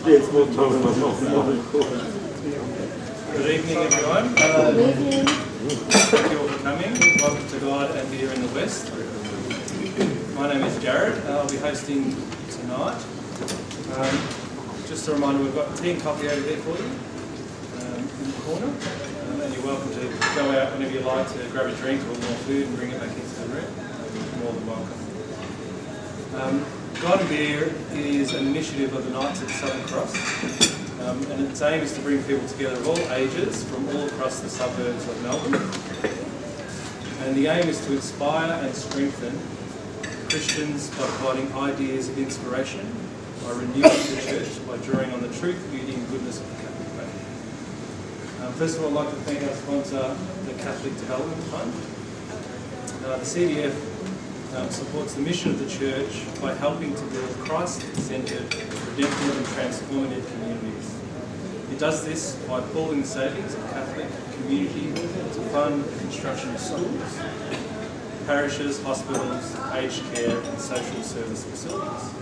It's more time than myself. Good evening, everyone. Thank you all for coming. Welcome to God and Beer in the West. My name is Jared. I'll be hosting tonight. Just a reminder, we've got tea and coffee over there for you in the corner. And you're welcome to go out whenever you like to grab a drink or more food and bring it back into the room. You're more than welcome. God and Beer is an initiative of the Knights of the Southern Cross, and its aim is to bring people together of all ages from all across the suburbs of Melbourne. And the aim is to inspire and strengthen Christians by providing ideas of inspiration, by renewing the church, by drawing on the truth, beauty and goodness of the Catholic faith. First of all, I'd like to thank our sponsor, the Catholic Development Fund. The CDF supports the mission of the church by helping to build Christ-centred, redemptive and transformative communities. It does this by pooling the savings of Catholic community to fund the construction of schools, parishes, hospitals, aged care and social service facilities.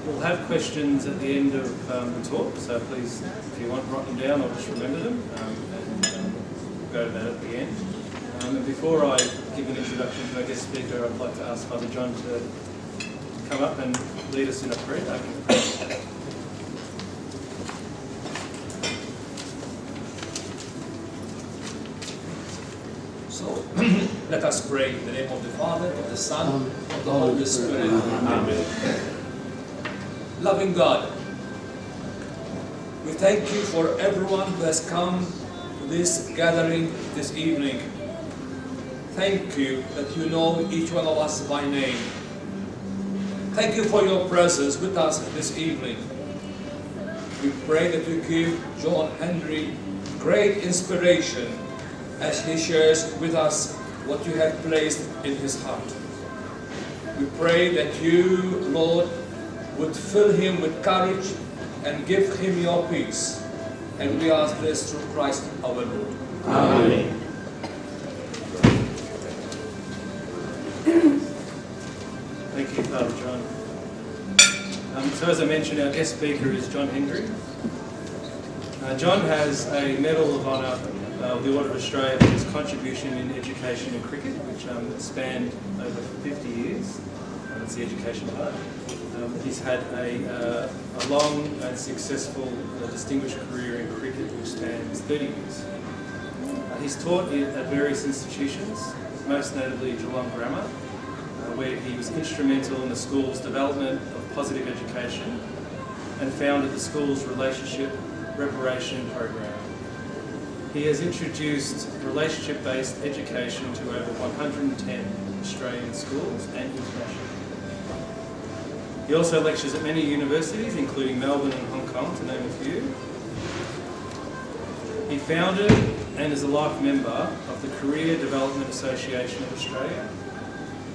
We'll have questions at the end of the talk, so please, if you want, write them down or just remember them, and we'll go to that at the end. And before I give an introduction to our guest speaker, I'd like to ask Father John to come up and lead us in a prayer. So, let us pray in the name of the Father, of the Son, of the Holy Spirit. Amen. Loving God, we thank you for everyone who has come to this gathering this evening. Thank you that you know each one of us by name. Thank you for your presence with us this evening. We pray that you give John Hendry great inspiration as he shares with us what you have placed in his heart. We pray that you, Lord, would fill him with courage and give him your peace. And we ask this through Christ our Lord. Amen. Thank you, Father John. So as I mentioned, our guest speaker is John Hendry. John has a Medal of Honour of the Order of Australia for his contribution in education and cricket, which spanned over 50 years. That's the education part. He's had a long and successful, distinguished career in cricket, which spans 30 years. He's taught at various institutions, most notably Geelong Grammar, where he was instrumental in the school's development of positive education and founded the school's relationship reparation program. He has introduced relationship-based education to over 110 Australian schools and international. He also lectures at many universities, including Melbourne and Hong Kong, to name a few. He founded and is a life member of the Career Development Association of Australia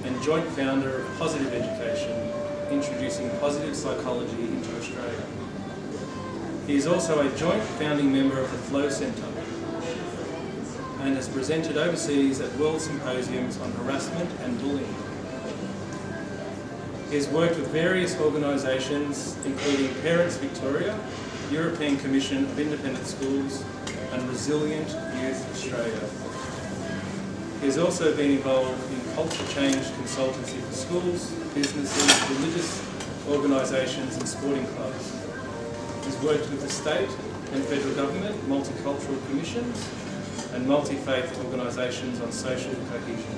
and joint founder of Positive Education, introducing positive psychology into Australia. He is also a joint founding member of the Flow Centre and has presented overseas at world symposiums on harassment and bullying. He has worked with various organisations, including Parents Victoria, European Commission of Independent Schools, and Resilient Youth Australia. He has also been involved in culture change consultancy for schools, businesses, religious organisations and sporting clubs. He's worked with the state and federal government, multicultural commissions and multi-faith organisations on social cohesion.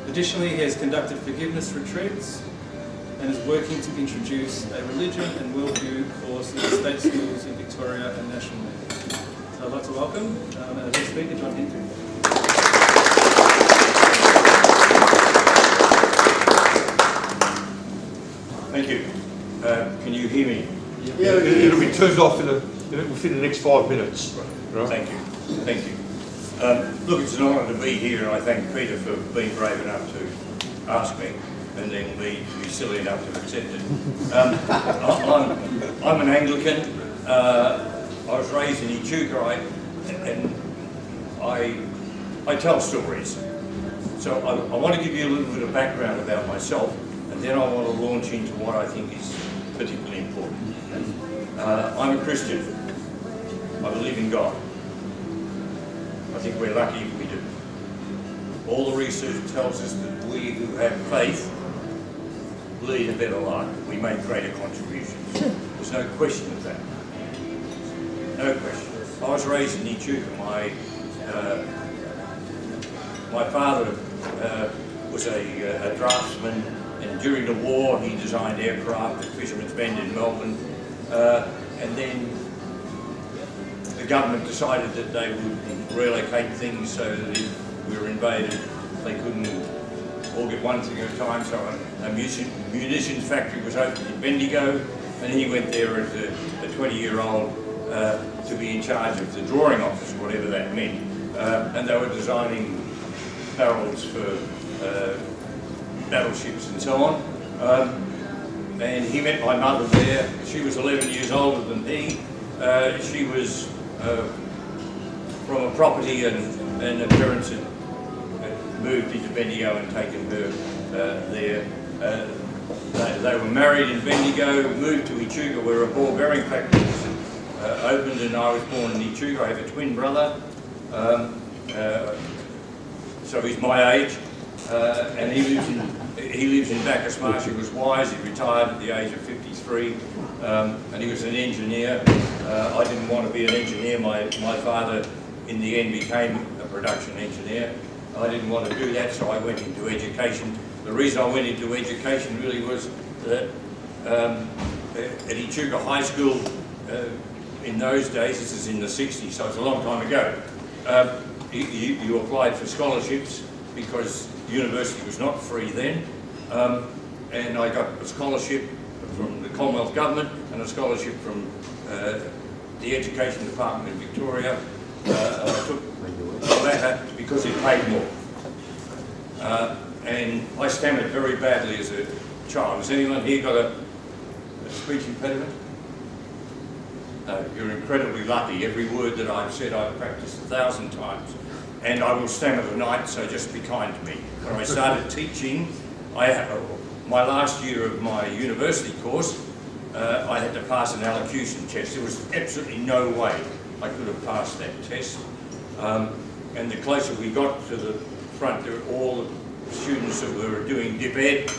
Additionally, he has conducted forgiveness retreats and is working to introduce a religion and worldview course in state schools in Victoria and nationally. So I'd like to welcome our guest speaker, John Hendry. Thank you. Can you hear me? Yeah, it'll be turned off within the next 5 minutes. Right. Thank you. Thank you. Look, it's an honour to be here, and I thank Peter for being brave enough to ask me, and then me to be silly enough to accept it. I'm an Anglican. I was raised in Echuca, and I tell stories. So I want to give you a little bit of background about myself, then I want to launch into what I think is particularly important. I'm a Christian. I believe in God. I think we're lucky if we do. All the research tells us that we who have faith lead a better life. We make greater contributions. There's no question of that. No question. I was raised in Echuca. My father was a draftsman, and during the war he designed aircraft at Fisherman's Bend in Melbourne. And then the government decided that they would relocate things so that if we were invaded, they couldn't all get one thing at a time. So a munitions factory was opened in Bendigo, and he went there as a 20-year-old to be in charge of the drawing office, whatever that meant. And they were designing barrels for battleships and so on. And he met my mother there. She was 11 years older than he. She was from a property, and her parents had moved into Bendigo and taken her there. They were married in Bendigo, moved to Echuca where a ball bearing factory was opened, and I was born in Echuca. I have a twin brother, so he's my age, and he lives in Bacchus Marsh. He was wise. He retired at the age of 53, and he was an engineer. I didn't want to be an engineer. My father, in the end, became a production engineer. I didn't want to do that, so I went into education. The reason I went into education really was that at Echuca High School, in those days, this is in the 60s, so it's a long time ago, you applied for scholarships because university was not free then, and I got a scholarship from the Commonwealth Government and a scholarship from the Education Department in Victoria. I took the latter because it paid more. And I stammered very badly as a child. Has anyone here got a speech impediment? You're incredibly lucky. Every word that I've said I've practiced 1,000 times, and I will stammer tonight, so just be kind to me. When I started teaching, my last year of my university course, I had to pass an allocution test. There was absolutely no way I could have passed that test. And the closer we got to the front, there were all the students that were doing dip ed.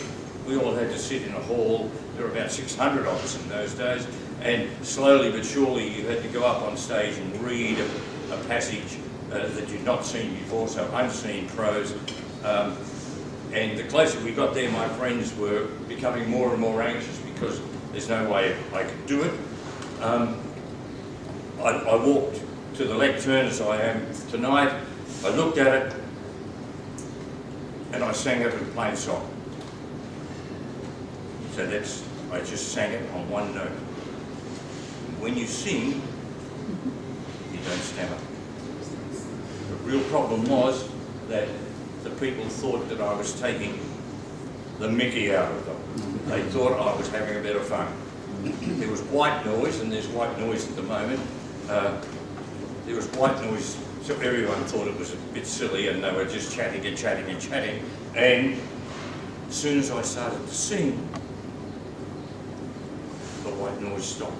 We all had to sit in a hall. There were about 600 of us in those days. And slowly but surely you had to go up on stage and read a passage that you'd not seen before, so unseen prose. And the closer we got there, my friends were becoming more and more anxious because there's no way I could do it. I walked to the lectern as I am tonight. I looked at it and I sang it in plain song. So I just sang it on one note. When you sing, you don't stammer. The real problem was that the people thought that I was taking the mickey out of them. They thought I was having a bit of fun. There was white noise, and there's white noise at the moment. There was white noise, so everyone thought it was a bit silly, and they were just chatting and chatting and chatting. And as soon as I started to sing, the white noise stopped.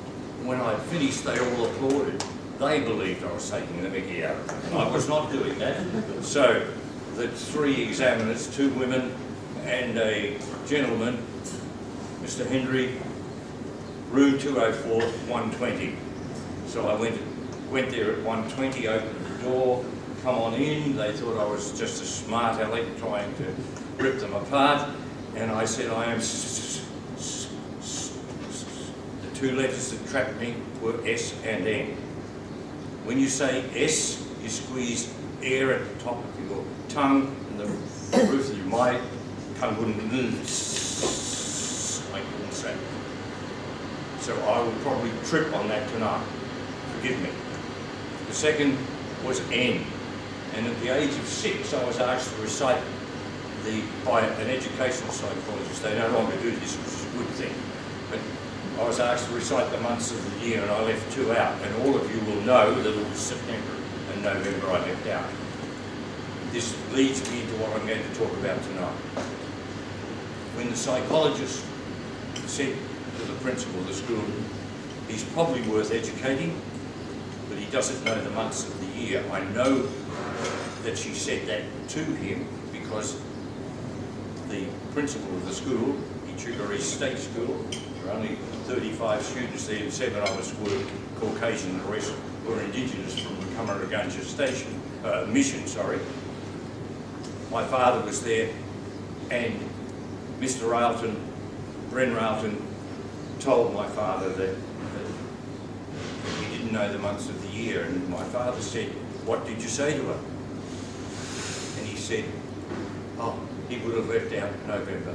When I finished, they all applauded. They believed I was taking the mickey out of them. I was not doing that. So the three examiners, two women and a gentleman, Mr. Hendry, room 204, 120. So I went there at 120, opened the door, come on in. They thought I was just a smart aleck trying to rip them apart. And I said, I am... The two letters that trapped me were S and N. When you say S, you squeeze air at the top of your tongue and the roof of my tongue wouldn't move. I couldn't say. So I will probably trip on that tonight. Forgive me. The second was N. And at the age of 6, I was asked to recite by an educational psychologist. They no longer do this, which is a good thing. But I was asked to recite the months of the year, and I left 2 out. And all of you will know that it was September and November I left out. This leads me into what I'm going to talk about tonight. when the psychologist said to the principal of the school, he's probably worth educating, but he doesn't know the months of the year. I know that she said that to him because the principal of the school, Echuca East State School, there were only 35 students there, and 7 of us were Caucasian, the rest were Indigenous from the Cummeragunja station, mission, sorry. My father was there, and Mr. Railton, Bren Railton, told my father that he didn't know the months of the year, and my father said, "What did you say to her?" And he said, "Oh, he would have left out November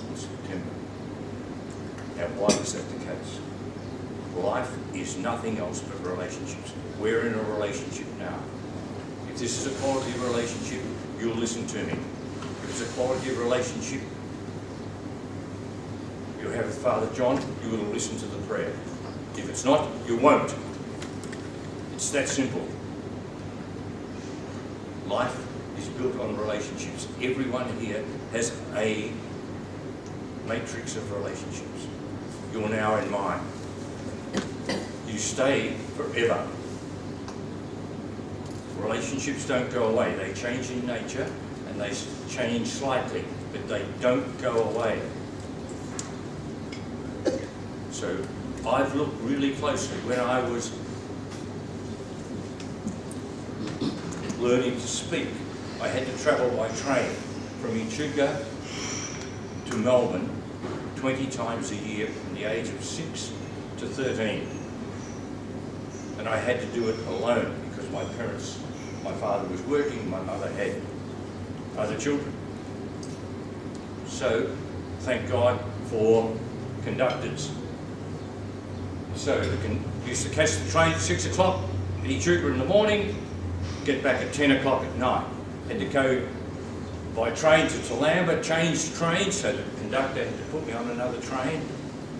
or September." Now, why was that the case? Life is nothing else but relationships. We're in a relationship now. If this is a quality relationship, you'll listen to me. If it's a quality relationship you have with Father John, you will listen to the prayer. If it's not, you won't. It's that simple. Life is built on relationships. Everyone here has a matrix of relationships. You're now in mine. You stay forever. Relationships don't go away. They change in nature and they change slightly, but they don't go away. So I've looked really closely. When I was learning to speak, I had to travel by train from Echuca to Melbourne 20 times a year from the age of 6 to 13. And I had to do it alone because my father was working, my mother had other children. So, thank God for conductors. So, used to catch the train at 6 o'clock at Echuca in the morning, get back at 10 o'clock at night. Had to go by train to Toolamba, change trains, so the conductor had to put me on another train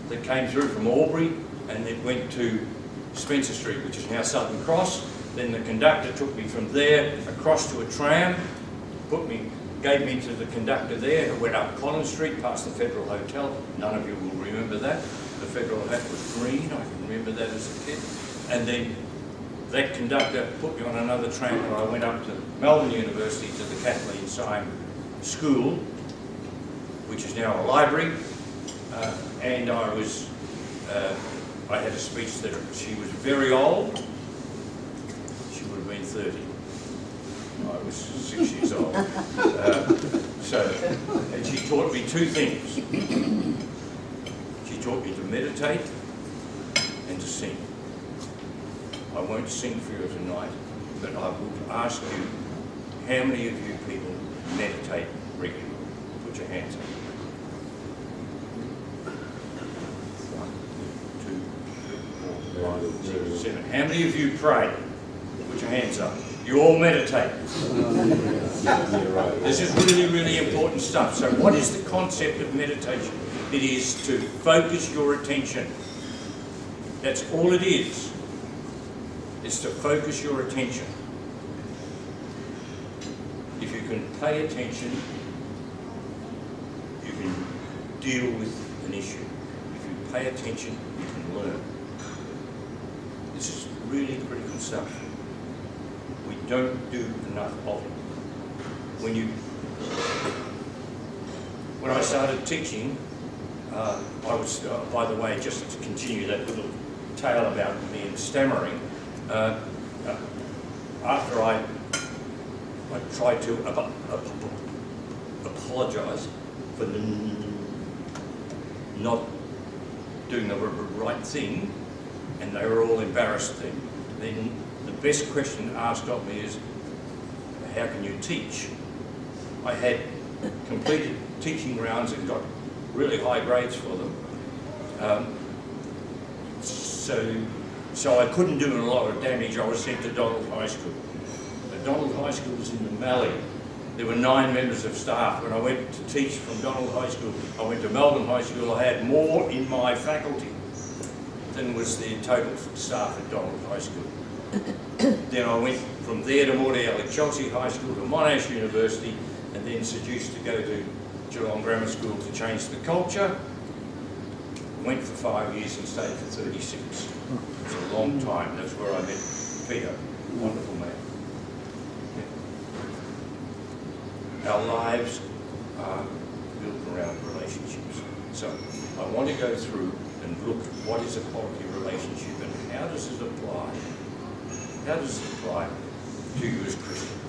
that came through from Albury, and it went to Spencer Street, which is now Southern Cross. Then the conductor took me from there across to a tram, gave me to the conductor there, who went up Collins Street past the Federal Hotel. None of you will remember that. The Federal hat was green, I can remember that as a kid. And then that conductor put me on another tram and I went up to Melbourne University to the Kathleen Syme School, which is now a library, and I had a speech therapist. She was very old. She would have been 30. I was 6 years old. And she taught me 2 things. She taught me to meditate and to sing. I won't sing for you tonight, but I would ask you, how many of you people meditate regularly? Put your hands up. 1, 2, 3, 4, 5, 6, 7. How many of you pray? Put your hands up. You all meditate. This is really, really important stuff. So what is the concept of meditation? It is to focus your attention. That's all it is. It's to focus your attention. If you can pay attention, you can deal with an issue. If you pay attention, you can learn. This is really critical stuff. We don't do enough of it. When I started teaching, I was, by the way, just to continue that little tale about me and stammering, after I tried to apologise for not doing the right thing, and they were all embarrassed then the best question asked of me is, how can you teach? I had completed teaching rounds and got really high grades for them. So I couldn't do a lot of damage. I was sent to Donald High School. Donald High School was in the Mallee. There were 9 members of staff. When I went to teach from Donald High School, I went to Melbourne High School. I had more in my faculty than was the total staff at Donald High School. Then I went from there to Mordialloc Chelsea High School to Monash University, and then seduced to go to Geelong Grammar School to change the culture. Went for 5 years and stayed for 36. It's a long time. That's where I met Peter, wonderful man. Our lives are built around relationships. So I want to go through and look at what is a quality relationship and how does it apply? How does it apply to you as Christians?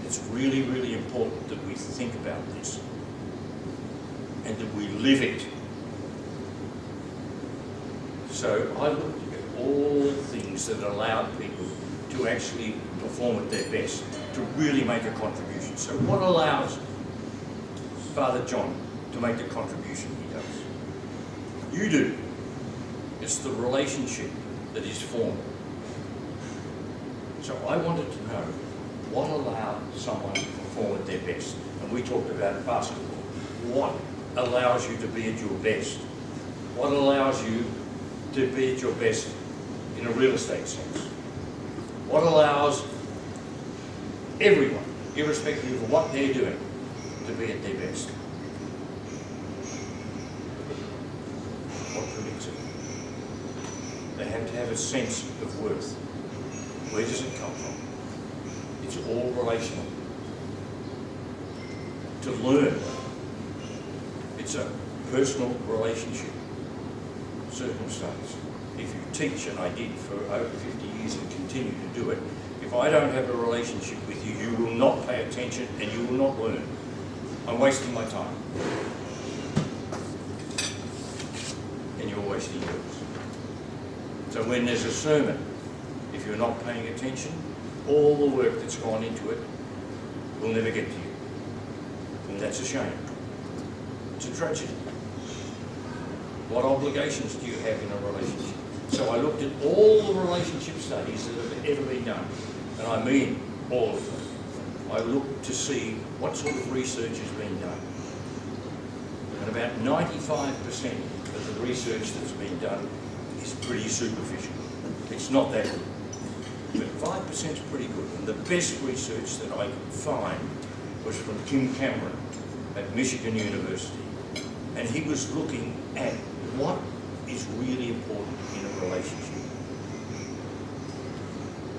It's really, really important that we think about this and that we live it. So I looked at all things that allowed people to actually perform at their best, to really make a contribution. So what allows Father John to make the contribution he does? You do. It's the relationship that is formed. So I wanted to know what allowed someone to perform at their best. And we talked about basketball. What allows you to be at your best? What allows you to be at your best in a real estate sense? What allows everyone, irrespective of what they're doing, to be at their best? What predicts it? They have to have a sense of worth. Where does it come from? It's all relational. To learn, it's a personal relationship, circumstance. If you teach, and I did for over 50 years and continue to do it, if I don't have a relationship with you, you will not pay attention and you will not learn. I'm wasting my time. And you're wasting yours. So when there's a sermon, if you're not paying attention, all the work that's gone into it will never get to you. And that's a shame. It's a tragedy. What obligations do you have in a relationship? So I looked at all the relationship studies that have ever been done, and I mean all of them. I looked to see what sort of research has been done. And about 95% of the research that's been done is pretty superficial. It's not that good. But 5% is pretty good. And the best research that I could find was from Tim Cameron at Michigan University. And he was looking at what is really important in a relationship.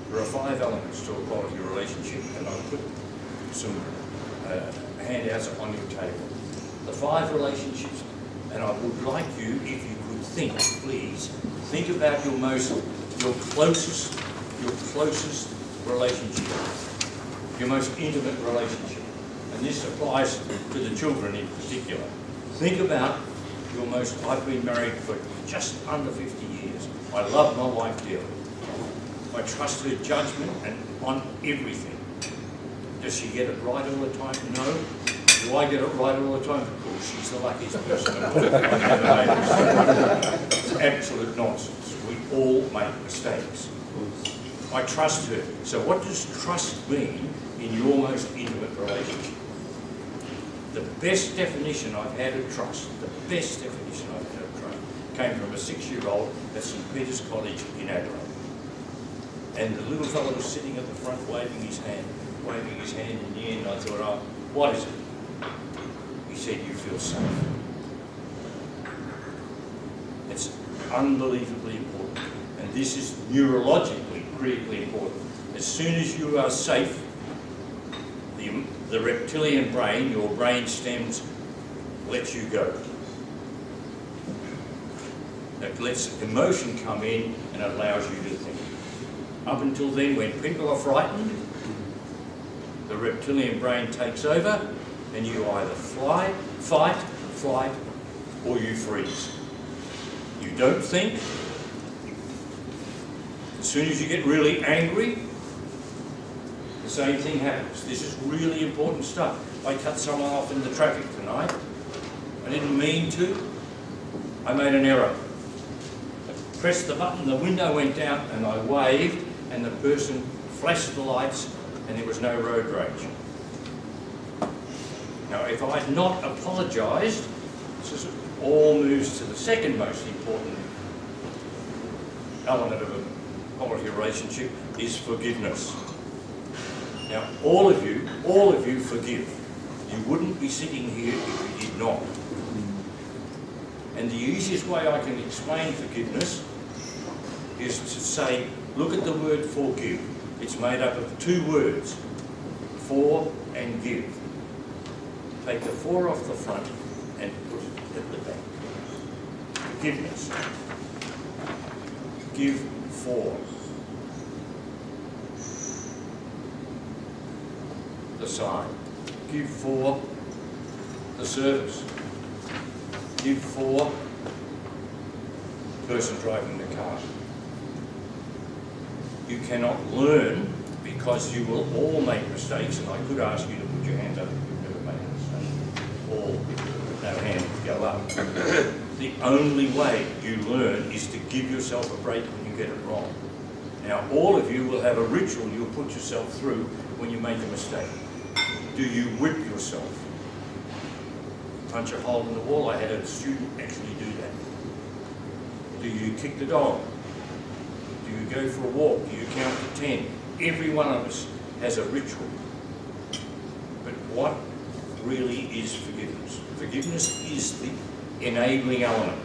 There are 5 elements to a quality relationship, and I'll put some handouts on your table. The 5 relationships, and I would like you, if you could think, please, think about your closest relationship, your most intimate relationship. And this applies to the children in particular. Think about your most, I've been married for just under 50 years. I love my wife dearly. I trust her judgment and on everything. Does she get it right all the time? No. Do I get it right all the time? Of course, she's the luckiest person in the world. I've ever made a mistake. It's absolute nonsense. We all make mistakes. I trust her. So what does trust mean in your most intimate relationship? The best definition I've had of trust, came from a 6-year-old at St Peter's College in Adelaide. And the little fellow was sitting at the front waving his hand in the end. I thought, oh, what is it? He said, you feel safe. It's unbelievably important. And this is neurologically critically important. As soon as you are safe, the reptilian brain, your brain stems, lets you go. That lets emotion come in and allows you to think. Up until then, when people are frightened, the reptilian brain takes over and you either fight, flight, or you freeze. You don't think. As soon as you get really angry, the same thing happens. This is really important stuff. I cut someone off in the traffic tonight. I didn't mean to. I made an error. I pressed the button, the window went down, and I waved, and the person flashed the lights, and there was no road rage. Now, if I had not apologised, this all moves to the second most important element of a quality relationship, is forgiveness. Now, all of you forgive. You wouldn't be sitting here if you did not. And the easiest way I can explain forgiveness is to say, look at the word forgive. It's made up of two words, for and give. Take the for off the front and put it at the back. Forgiveness. Give for. The sign. Give for the service. Give for the person driving the car. You cannot learn because you will all make mistakes, and I could ask you to put your hands up if you've never made a mistake. Or no hands go up. The only way you learn is to give yourself a break when you get it wrong. Now, all of you will have a ritual you'll put yourself through when you make a mistake. Do you whip yourself? Punch a hole in the wall? I had a student actually do that. Do you kick the dog? Do you go for a walk? Do you count to 10? Every one of us has a ritual. But what really is forgiveness? Forgiveness is the enabling element.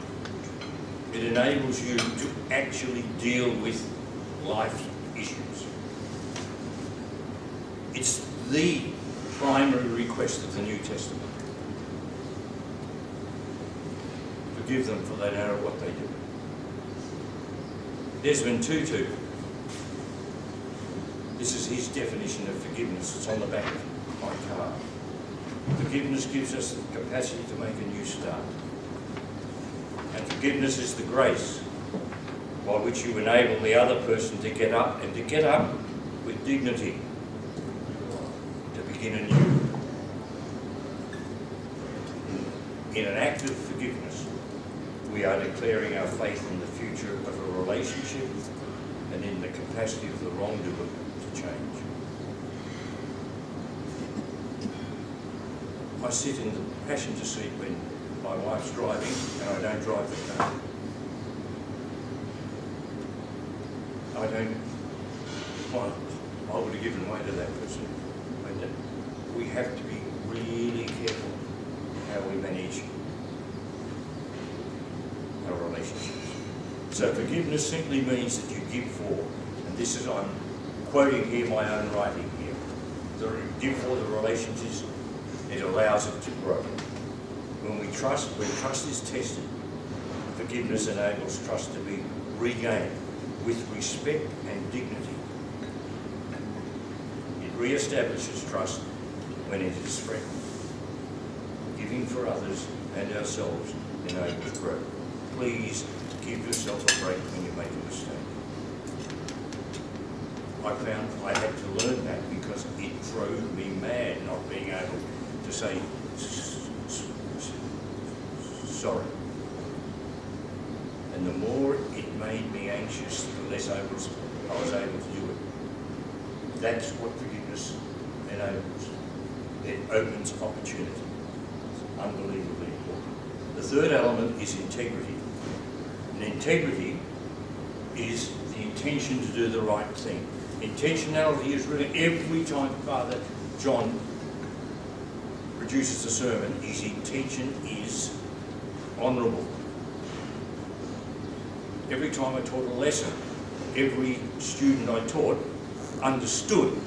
It enables you to actually deal with life issues. It's the primary request of the New Testament. Forgive them, for they don't know what they do. Desmond Tutu, this is his definition of forgiveness. It's on the back of my car. Forgiveness gives us the capacity to make a new start. And forgiveness is the grace by which you enable the other person to get up, and to get up with dignity, to begin anew. In an act of forgiveness, we are declaring our faith in the future of a relationship and in the capacity of the wrongdoer to change. I sit in the passenger seat when my wife's driving and I don't drive the car. I would have given way to that person. But we have to be really careful how we manage our relationships. So forgiveness simply means that you give for, and this is, I'm quoting here my own writing here. Give for the relationships, it allows it to grow. When trust is tested, forgiveness enables trust to be regained with respect and dignity. It re-establishes trust when it is threatened. Giving for others and ourselves enables growth. Please give yourself a break when you make a mistake. I found I had to learn that because it drove me mad not being able to say sorry. And the more it made me anxious, the less I was able to do it. That's what forgiveness enables. It opens opportunity. It's unbelievably important. The third element is integrity. And integrity is the intention to do the right thing. Intentionality is really every time Father John produces a sermon, his intention is honourable. Every time I taught a lesson, every student I taught understood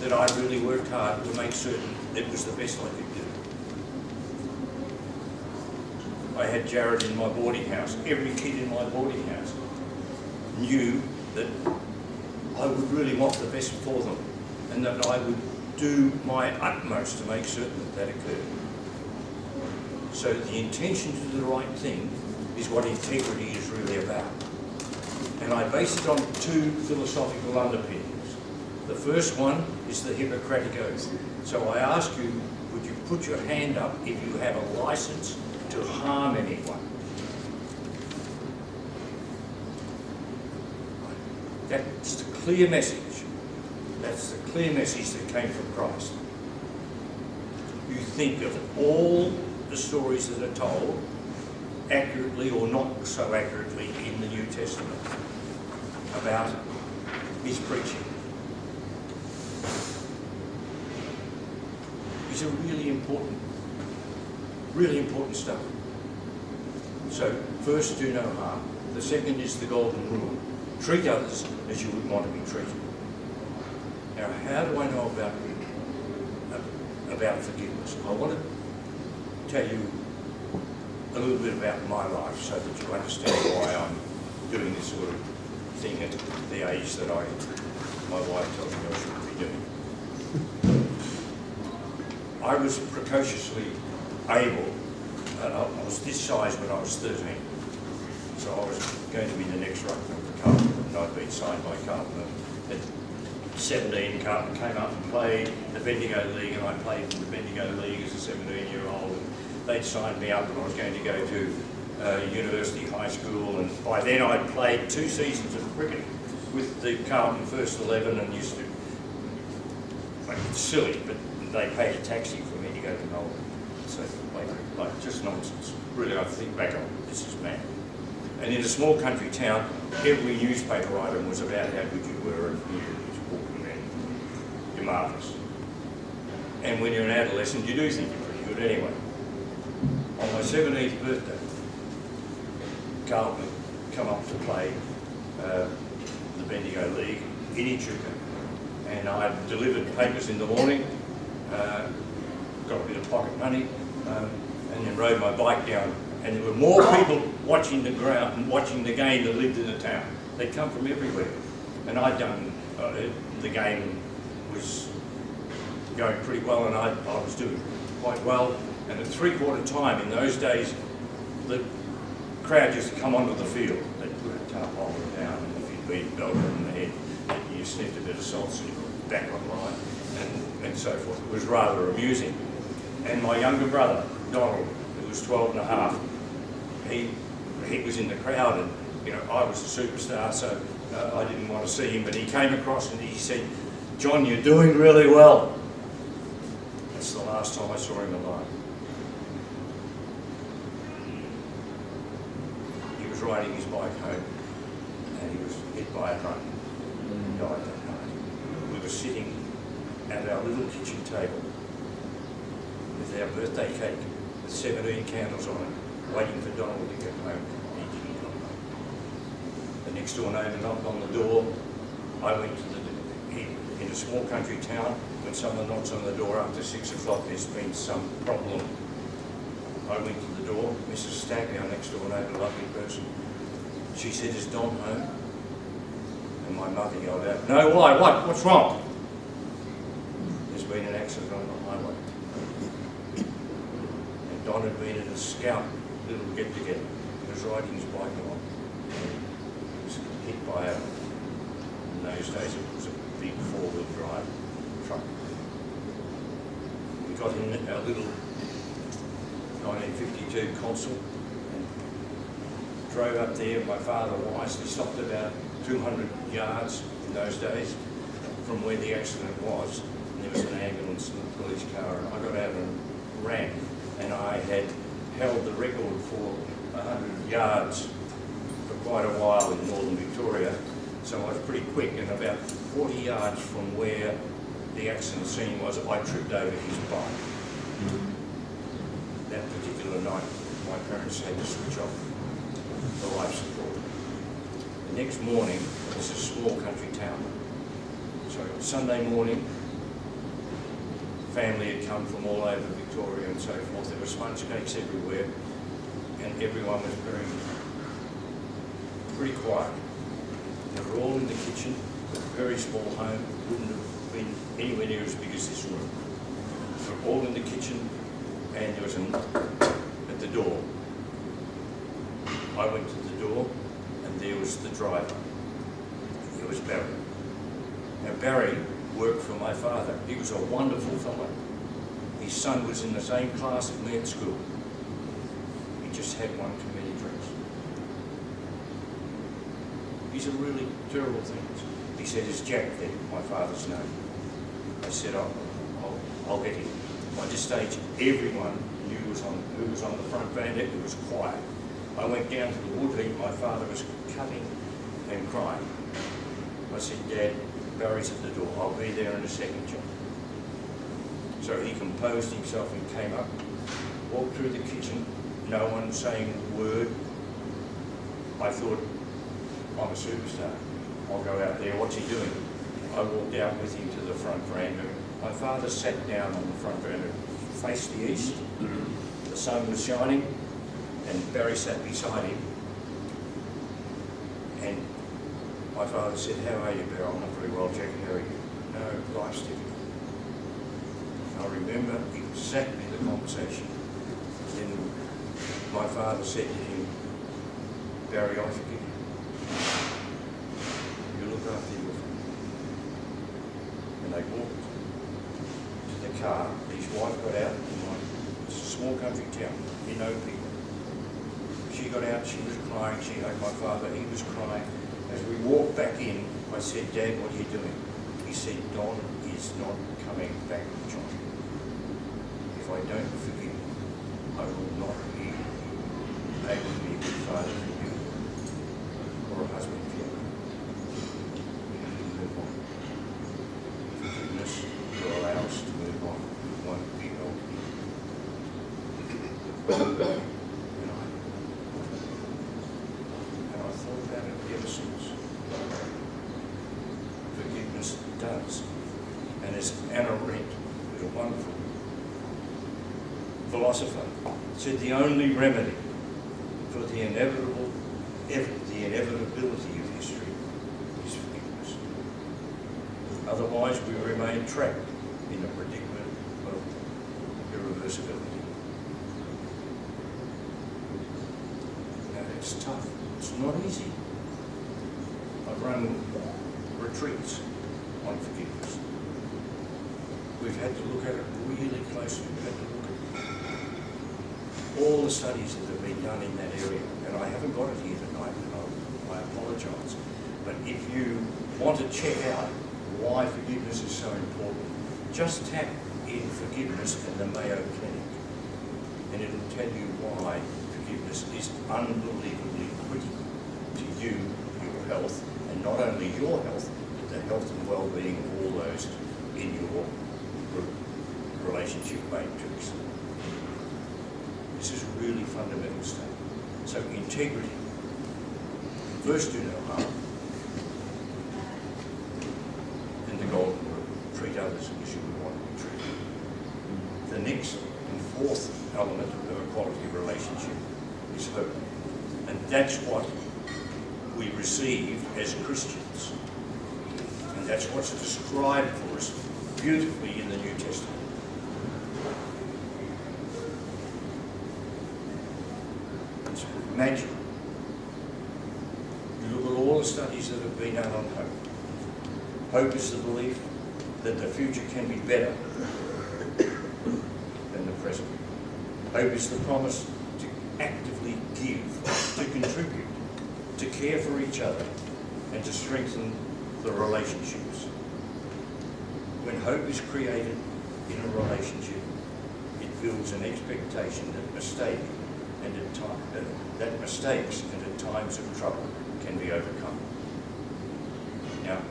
that I really worked hard to make certain it was the best I could do. I had Jared in my boarding house. Every kid in my boarding house knew that I would really want the best for them and that I would do my utmost to make certain that that occurred. So the intention to do the right thing is what integrity is really about. And I base it on two philosophical underpinnings. The first one is the Hippocratic Oath. So I ask you, would you put your hand up if you have a license to harm anyone? That's the clear message. That's the clear message that came from Christ. You think of all the stories that are told, accurately or not so accurately, in the New Testament about his preaching. These are really important stuff. So first, do no harm. The second is the golden rule. Treat others as you would want to be treated. Now, how do I know about forgiveness? I want to tell you a little bit about my life so that you understand why I'm doing this sort of thing at the age that my wife tells me I shouldn't be doing. I was precociously able, I was this size when I was 13, so I was going to be the next ruckman for Carlton, and I'd been signed by Carlton. At 17, Carlton came up and played the Bendigo League, and I played in the Bendigo League as a 17-year-old, and they'd signed me up, and I was going to go to university, high school, and by then I'd played 2 seasons of cricket with the Carlton first 11, and used to, it's silly, but they paid a taxi for me to go to Melbourne. So, like just nonsense. Really, I think back on this is mad. And in a small country town, every newspaper item was about how good you were and you you're marvellous. And when you're an adolescent, you do think you're pretty good anyway. On my 17th birthday, Carlton come up to play the Bendigo League in Echuca. And I delivered papers in the morning, got a bit of pocket money, and then rode my bike down. And there were more people watching the ground and watching the game that lived in the town. They'd come from everywhere. And I'd done, the game was going pretty well, and I was doing quite well. And at 3/4 time in those days, the crowd used to come onto the field. They'd put a tarpaulin down, and if you'd been belted in the head, you sniffed a bit of salt, so you got back online, and so forth. It was rather amusing. And my younger brother, Donald, who was 12 and a half, he was in the crowd, and I was a superstar, so I didn't want to see him, but he came across and he said, "John, you're doing really well." That's the last time I saw him alive. He was riding his bike home, and he was hit by a truck and died that night. We were sitting at our little kitchen table with our birthday cake with 17 candles on it, waiting for Donald to get home. He didn't come home. The next door neighbour knocked on the door. I went to in a small country town, when someone knocks on the door after 6 o'clock, there's been some problem. I went to the door. Mrs. Stack, our next door neighbour, lovely person, she said, "Is Don home?" And my mother yelled out, "No, why? What? What's wrong?" "There's been an accident on the highway." And Don had been at a scout little get-together. He was riding his bike along. He was hit by in those days, it was a big 4-wheel drive truck. We got in our little 1952 Consul and drove up there. My father wisely stopped about 200 yards in those days from where the accident was. And there was an ambulance and a police car, and I got out and ran. And I had held the record for 100 yards for quite a while in northern Victoria. So I was pretty quick, and about 40 yards from where the accident scene was, I tripped over his bike. That particular night, my parents had to switch off the life support. The next morning, this is a small country town. So Sunday morning, family had come from all over Victoria and so forth. There were sponge cakes everywhere, and everyone was pretty quiet. They were all in the kitchen, a very small home, wouldn't have been anywhere near as big as this room. They were all in the kitchen, and there was a knock at the door. I went to the door, and there was the driver. It was Barry. Now Barry worked for my father. He was a wonderful fellow. His son was in the same class as me at school. He just had one too many drinks. These are really terrible things. He said, "Is Jack there?" My father's name. I said, I'll get him." By this stage, everyone knew who was on the front veranda. It was quiet. I went down to the wood heap. My father was cutting and crying. I said, "Dad, Barry's at the door. I'll be there in a second, John." So he composed himself and came up, walked through the kitchen, no one saying a word. I thought, I'm a superstar. I'll go out there, what's he doing? I walked out with him to the front veranda. My father sat down on the front veranda, faced the east. The sun was shining, and Barry sat beside him. And my father said, how are you, Barry? I'm not very well, Jack. How are you? No, life's difficult. I remember exactly the conversation. Then my father said to him, Barry, I forgive you. You look after your family. And they walked to the car. His wife got out in it's a small country town, you know people. She got out, she was crying, she hugged my father, he was crying. As we walked back in, I said, Dad, what are you doing? He said, Don is not coming back, John. If I don't forgive him, I will not be able to be a good father for you or a husband for you. We have to move on. Forgiveness will allow us to move on. We won't be held here. And I thought about it ever since. Forgiveness does. And as Anna Rent, who's a wonderful philosopher, said the only remedy for the inevitability of history is forgiveness. Otherwise we remain trapped in a predicament of irreversibility. Now it's tough, it's not easy. I've run retreats on forgiveness. We've had to look at it really closely. We've had to look at all the studies that have been done in that area, and I haven't got it here tonight, and I apologise. But if you want to check out why forgiveness is so important, just tap in forgiveness in the Mayo Clinic, and it'll tell you why forgiveness is unbelievably critical to you, your health, and not only your health, but the health and well-being of all those in your relationship matrix. This is really fundamental stuff. So integrity. First, do no harm. Then the golden rule, treat others as you would want to be treated. The next and fourth element of a quality relationship is hope. And that's what we receive as Christians. And that's what's described for us beautifully in the New Testament. It's magic. You look at all the studies that have been done on hope. Hope is the belief that the future can be better than the present. Hope is the promise to actively give, to contribute, to care for each other, and to strengthen the relationships. When hope is created in a relationship, it builds an expectation that mistakes and at times of trouble can be overcome. Now,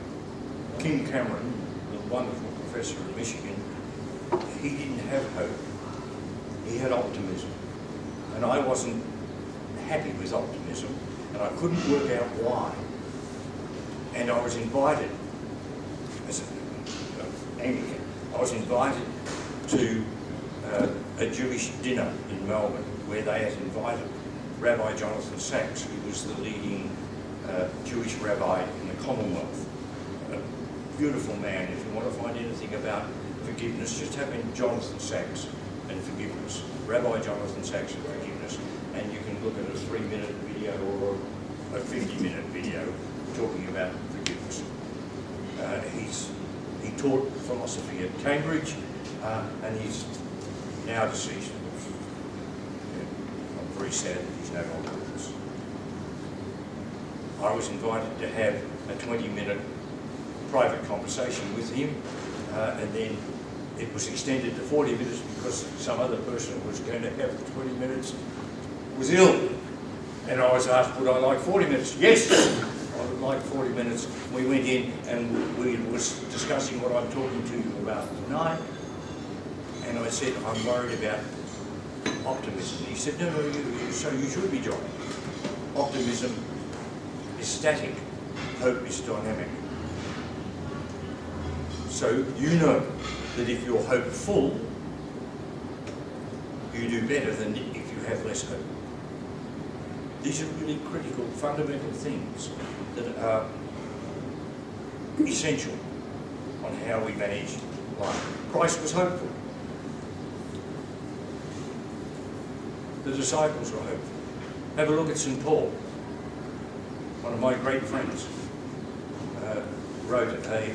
Kim Cameron, the wonderful professor at Michigan, he didn't have hope. He had optimism. And I wasn't happy with optimism, and I couldn't work out why. And I was invited, as an Anglican, I was invited to a Jewish dinner in Melbourne where they had invited Rabbi Jonathan Sachs, who was the leading Jewish rabbi in the Commonwealth. A beautiful man. If you want to find anything about forgiveness, just type in Jonathan Sachs and forgiveness. Rabbi Jonathan Sachs and forgiveness. And you can look at a 3-minute video or a 50-minute video talking about forgiveness. He taught philosophy at Cambridge, and he's now deceased. I'm very sad that he's no longer with us. I was invited to have a 20-minute private conversation with him, and then it was extended to 40 minutes because some other person who was going to have 20 minutes was ill. And I was asked, would I like 40 minutes? Yes, I would like 40 minutes. We went in and we was discussing what I'm talking to you about tonight. And I said, I'm worried about optimism. He said, no, so you should be, John. Optimism is static, hope is dynamic. So you know that if you're hopeful, you do better than if you have less hope. These are really critical, fundamental things that are essential on how we manage life. Christ was hopeful. The disciples were hopeful. Have a look at St. Paul. One of my great friends wrote a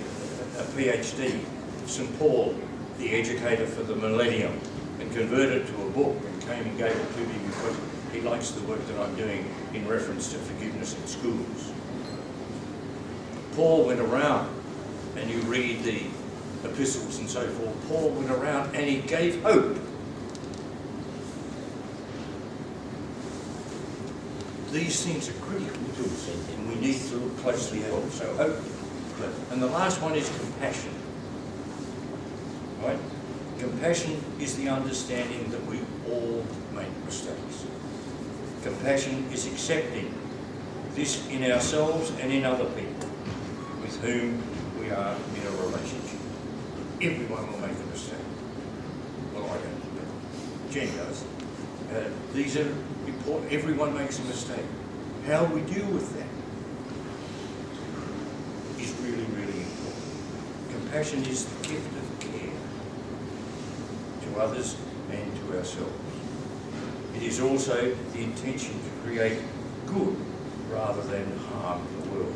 PhD, St. Paul, the educator for the millennium, and converted it to a book and came and gave it to me because he likes the work that I'm doing in reference to forgiveness in schools. Paul went around, and you read the epistles and so forth, Paul went around and he gave hope. These things are critical to us, and we need to look closely at them. So hope. And the last one is compassion. Right? Compassion is the understanding that we all make mistakes. Compassion is accepting this in ourselves and in other people with whom we are in a relationship. Everyone will make a mistake. Well, I don't, but Jen does. These are important. Everyone makes a mistake. How we deal with that is really, really important. Compassion is the gift of care to others and to ourselves. It is also the intention to create good rather than harm in the world.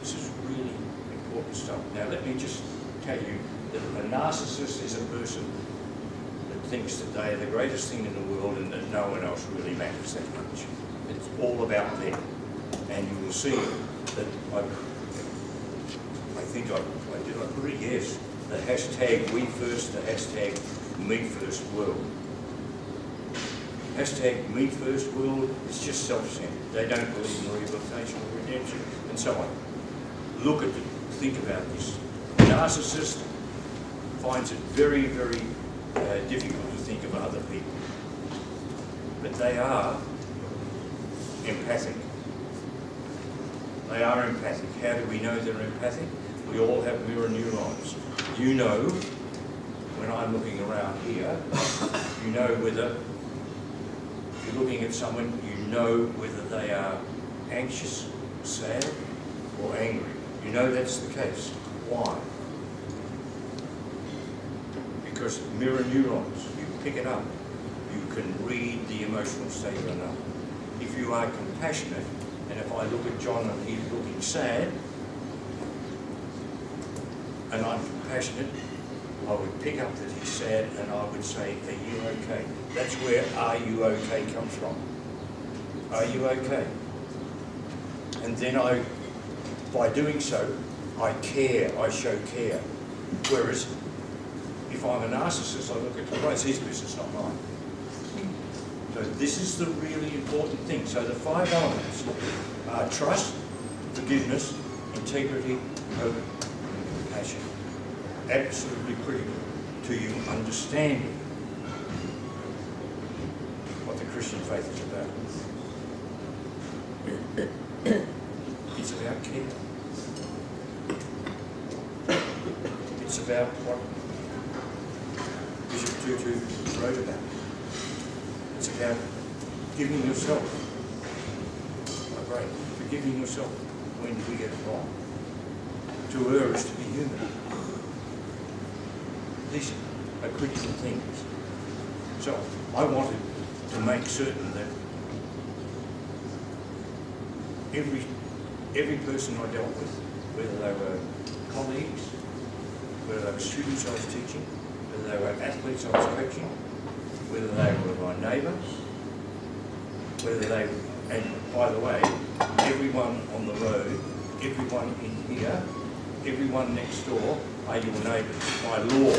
This is really important stuff. Now let me just tell you that a narcissist is a person that thinks that they are the greatest thing in the world and that no one else really matters that much. It's all about them. And you will see that I think I put it, yes, the hashtag we first, the hashtag me first world. Hashtag me first world is just self-centered. They don't believe in rehabilitation or redemption and so on. Look at it, think about this. A narcissist finds it very, very difficult to think of other people. But they are empathic. They are empathic. How do we know they're empathic? We all have mirror neurons. You know, when I'm looking around here, you know whether you're looking at someone, you know whether they are anxious, sad, or angry. You know that's the case. Why? Because mirror neurons, you pick it up. You can read the emotional state of another. If you are compassionate, and if I look at John and he's looking sad, and I'm compassionate, I would pick up that he's sad and I would say, are you okay? That's where are you okay comes from. Are you okay? And then by doing so, I care, I show care. Whereas if I'm a narcissist, I look at, well, it's his business, not mine. So this is the really important thing. So the 5 elements are trust, forgiveness, integrity, hope, and compassion. Absolutely critical to you understanding what the Christian faith is about. It's about care. It's about what Bishop Tutu wrote about. It's about giving yourself a break, forgiving yourself when we get it wrong. To err is to be human. These are critical things. So I wanted to make certain that every person I dealt with, whether they were colleagues, whether they were students I was teaching, whether they were athletes I was coaching, whether they were my neighbour, whether they, and by the way, everyone on the road, everyone in here, everyone next door are your neighbours by law.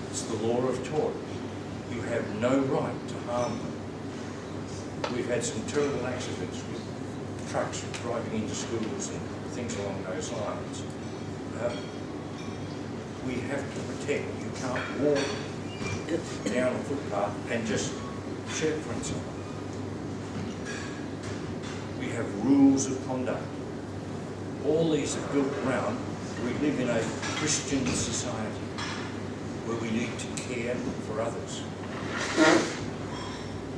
It's the law of tort. You have no right to harm them. We've had some terrible accidents with trucks driving into schools and things along those lines. we have to protect. You can't walk down a footpath and just shout for someone. We have rules of conduct. All these are built around, we live in a Christian society where we need to care for others.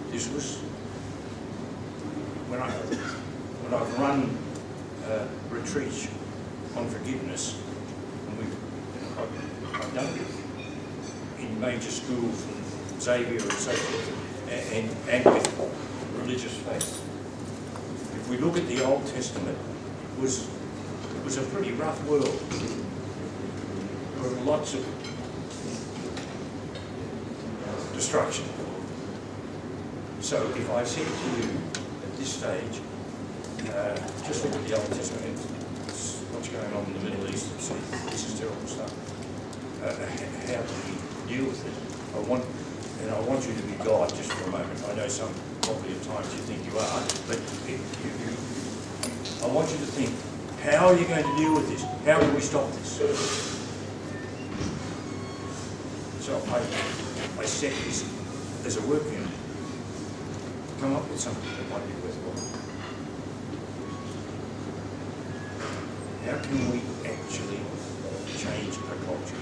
This was when I've run retreats on forgiveness, and I've done it in major schools, and Xavier and so forth, and with religious faith. If we look at the Old Testament, it was a pretty rough world. There were lots of destruction. So if I said to you at this stage, just look at the Old Testament, it's what's going on in the Middle East, and see, this is terrible stuff. How do we deal with it? I want you to be God just for a moment. I know probably at times you think you are, but I want you to think, how are you going to deal with this? How do we stop this? So I set this as a work unit. Come up with something that might be worthwhile. How can we actually change a culture?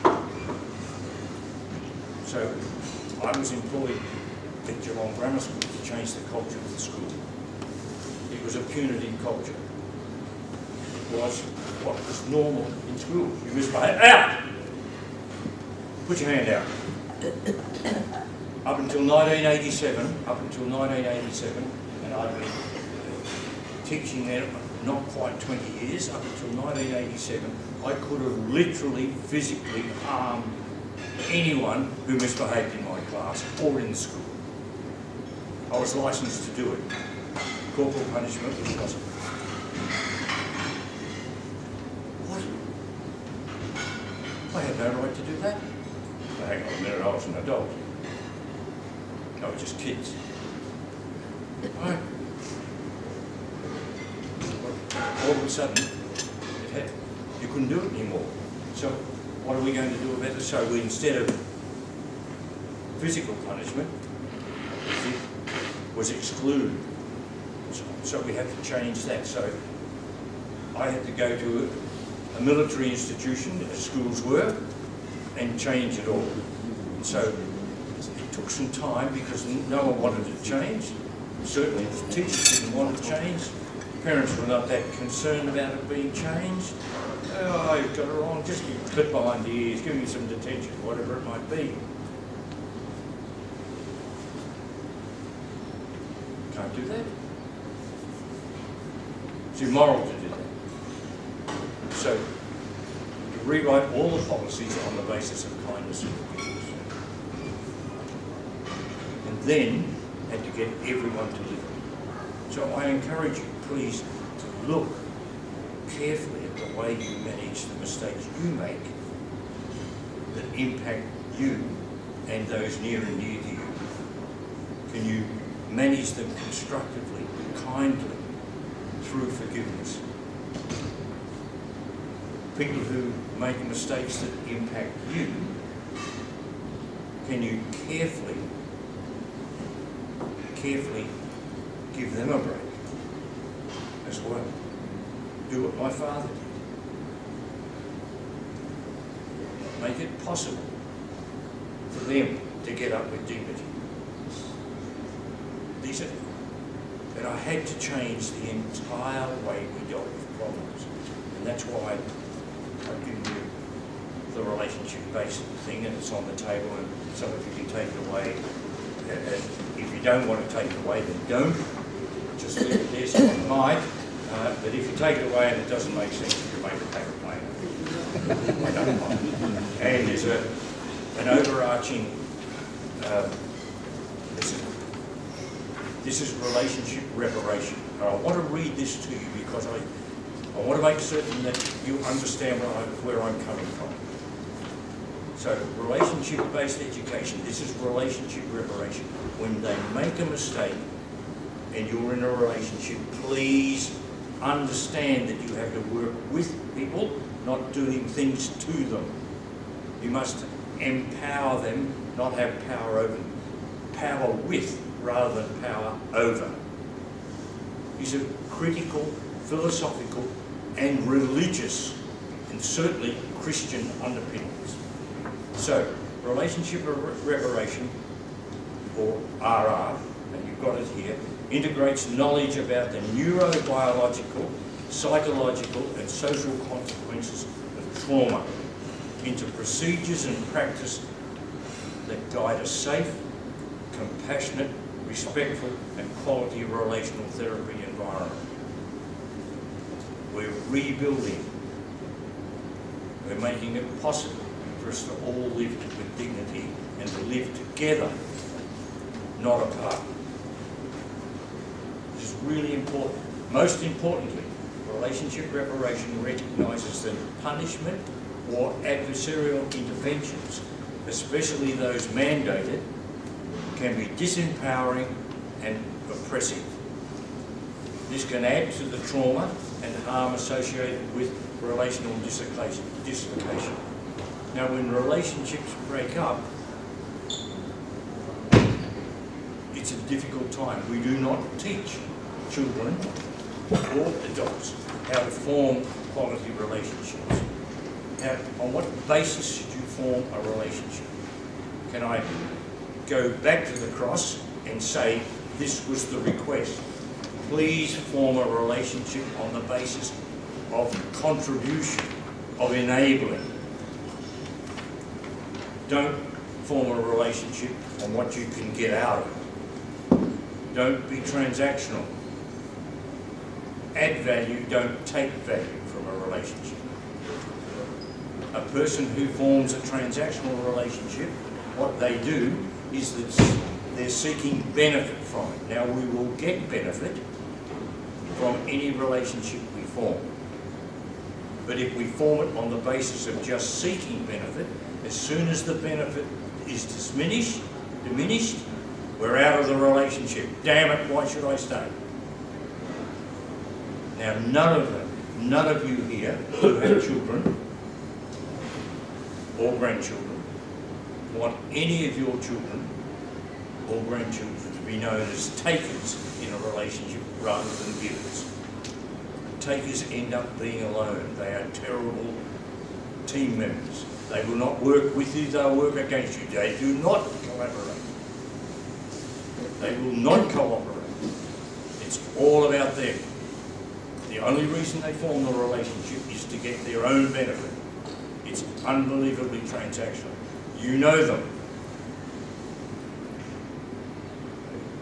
So I was employed at Geelong Grammar School to change the culture of the school. It was a punitive culture. It was what was normal in schools. You misbehave, out! Put your hand out. Up until 1987, and I've been teaching there not quite 20 years, up until 1987, I could have literally, physically harmed anyone who misbehaved in my class or in the school. I was licensed to do it. Corporal punishment was possible. What? I had no right to do that. Hang on a minute, I was an adult. They were just kids. Right. All of a sudden, you couldn't do it anymore. So what are we going to do about it? So we, instead of physical punishment, was excluded. So we had to change that. So I had to go to a military institution, as schools were, and change it all. So it took some time because no one wanted to change. Certainly the teachers didn't want to change. Parents were not that concerned about it being changed. Oh, you've got it wrong, just be clipped behind the ears, give me some detention, whatever it might be. Can't do that. It's immoral to do that. So, you rewrite all the policies on the basis of kindness and forgiveness. And then had to get everyone to live it. So I encourage you, please, to look carefully at the way you manage the mistakes you make that impact you and those near and dear to you. Can you manage them constructively, kindly, through forgiveness? People who make mistakes that impact you, can you carefully give them a break as well? Do what my father did. Make it possible for them to get up with dignity. These are, and I had to change the entire way we dealt with problems. And that's why I've given you the relationship-based thing, and it's on the table, and some of you can take it away. And if you don't want to take it away, then don't. Just leave it there, someone might. But if you take it away and it doesn't make sense, you can make a paper plane. I don't mind. And there's an overarching, this is relationship reparation. And I want to read this to you because I want to make certain that you understand where I'm coming from. So, relationship-based education, this is relationship reparation. When they make a mistake and you're in a relationship, please understand that you have to work with people, not doing things to them. You must empower them, not have power over them. Power with rather than power over. These are critical, philosophical and religious and certainly Christian underpinnings. So, relationship reparation, or RR, and you've got it here, integrates knowledge about the neurobiological, psychological and social consequences of trauma into procedures and practice that guide a safe, compassionate, respectful and quality relational therapy environment. We're rebuilding. We're making it possible for us to all live with dignity and to live together, not apart. This is really important. Most importantly, relationship reparation recognises that punishment or adversarial interventions, especially those mandated, can be disempowering and oppressive. This can add to the trauma and harm associated with relational dislocation. Now, when relationships break up, it's a difficult time. We do not teach children or adults how to form quality relationships. On what basis should you form a relationship? Can I go back to the cross and say, this was the request? Please form a relationship on the basis of contribution, of enabling. Don't form a relationship on what you can get out of it. Don't be transactional. Add value, don't take value from a relationship. A person who forms a transactional relationship, what they do is that they're seeking benefit from it. Now, we will get benefit from any relationship we form. But if we form it on the basis of just seeking benefit, as soon as the benefit is diminished, we're out of the relationship. Damn it, why should I stay? Now, none of you here who have children or grandchildren want any of your children or grandchildren to be known as takers in a relationship rather than givers. Takers end up being alone. They are terrible team members. They will not work with you, they'll work against you. They do not collaborate. They will not cooperate. It's all about them. The only reason they form the relationship is to get their own benefit. It's unbelievably transactional. You know them.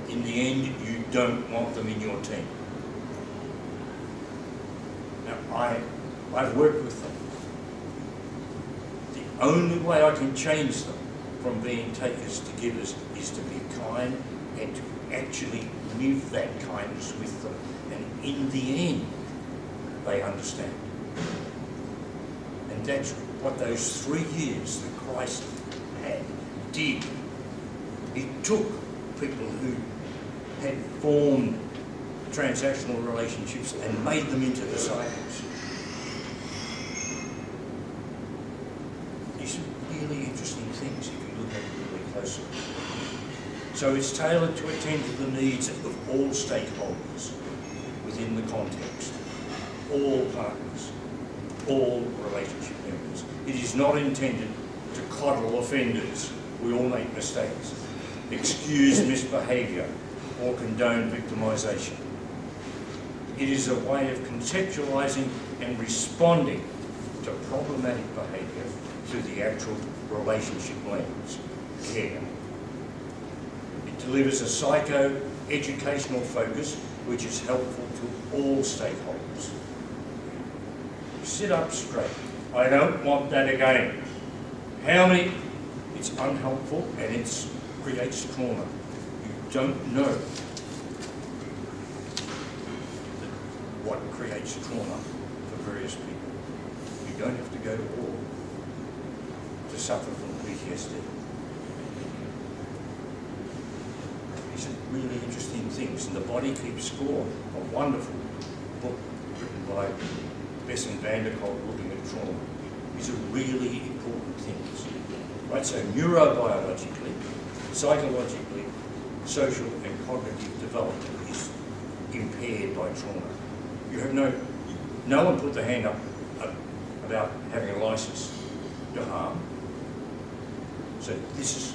In the end, you don't want them in your team. Now, I've worked with them. The only way I can change them from being takers to givers is to be kind and to actually live that kindness with them. And in the end, they understand. And that's what those 3 years that Christ had did. He took people who had formed transactional relationships and made them into disciples. These are really interesting things if you look at it really closely. So it's tailored to attend to the needs of all stakeholders within the context, all partners, all relationship members. It is not intended to coddle offenders. We all make mistakes, excuse misbehaviour, or condone victimisation. It is a way of conceptualising and responding to problematic behaviour through the actual relationship lens, care. It delivers a psycho-educational focus which is helpful to all stakeholders. Sit up straight. I don't want that again. How many? It's unhelpful and it creates trauma. You don't know what creates trauma for various people. You don't have to go to war to suffer from PTSD. These are really interesting things, and The Body Keeps Score, a wonderful book written by Bess and Vanderkolk looking at trauma. is a really important thing. Right, so neurobiologically, psychologically, social and cognitive development is impaired by trauma. You have no one put the hand up about having a license to harm. So this is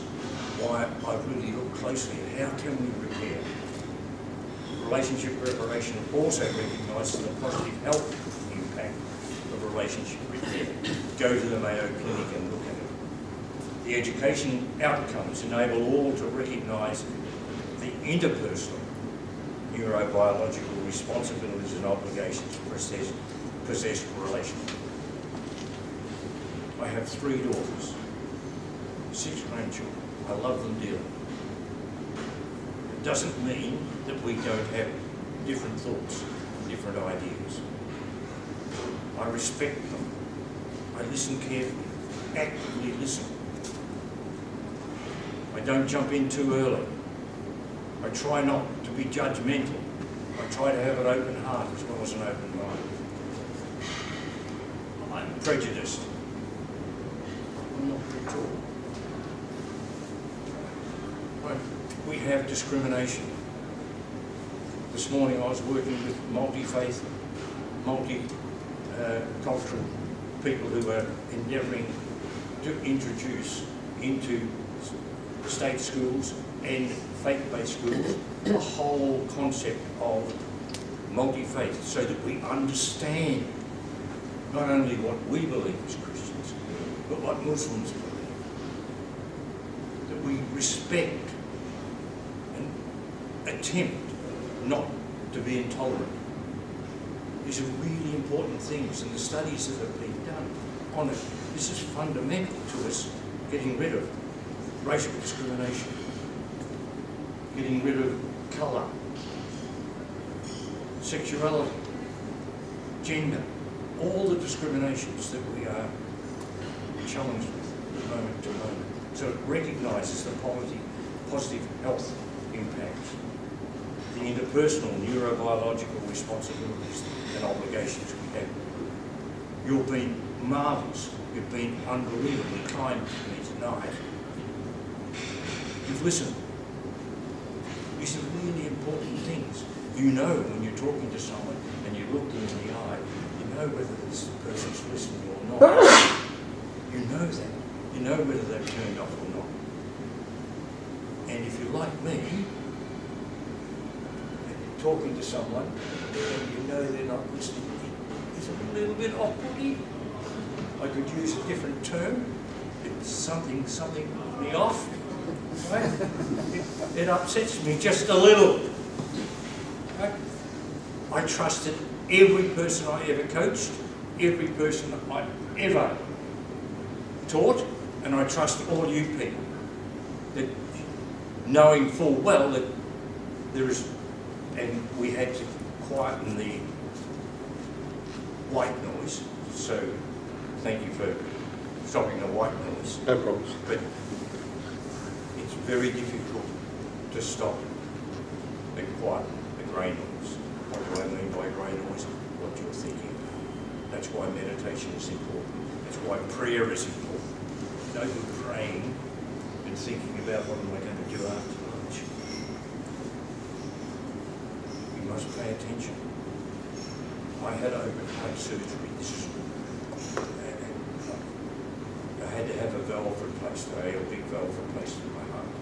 why I've really looked closely at how can we repair. Relationship reparation also recognises the positive health impact of relationship repair. Go to the Mayo Clinic and look at it. The education outcomes enable all to recognise the interpersonal neurobiological responsibilities and obligations possessed relationships. I have 3 daughters, 6 grandchildren. I love them dearly. It doesn't mean that we don't have different thoughts, different ideas. I respect them. I listen carefully, actively listen. I don't jump in too early. I try not to be judgmental. I try to have an open heart as well as an open mind. I'm prejudiced. I'm not at all. We have discrimination. This morning I was working with multi-faith, multi-cultural people who are endeavouring to introduce into state schools and faith-based schools the whole concept of multi-faith so that we understand not only what we believe as Christians, but what Muslims believe. That we respect and attempt not to be intolerant. These are really important things, and the studies that have been done on it, this is fundamental to us getting rid of racial discrimination, getting rid of colour, sexuality, gender, all the discriminations that we are challenged with moment to moment. So it recognises the positive health impacts, the interpersonal neurobiological responsibilities and obligations we have. You've been marvellous. You've been unbelievably kind to me tonight. You've listened. These are really important things. You know when you're talking to someone and you look them in the eye, you know whether this person's listening or not. You know that. You know whether they've turned off or not. And if you're like me, and you're talking to someone and you know they're not listening, it's a little bit awkward. I could use a different term. It's something me off. Right? It upsets me just a little. Right? I trusted every person I ever coached, every person I ever taught, and I trust all you people. That knowing full well that there is, and we had to quieten the white noise, so thank you for stopping the white noise. No problems. But it's very difficult to stop and quieten the grey noise. What do I mean by grey noise? What you're thinking. That's why meditation is important. That's why prayer is important. No good praying and thinking about what am I going to do after lunch. You must pay attention. I had open heart surgery. I had to have a valve replaced, a big valve replaced in my heart.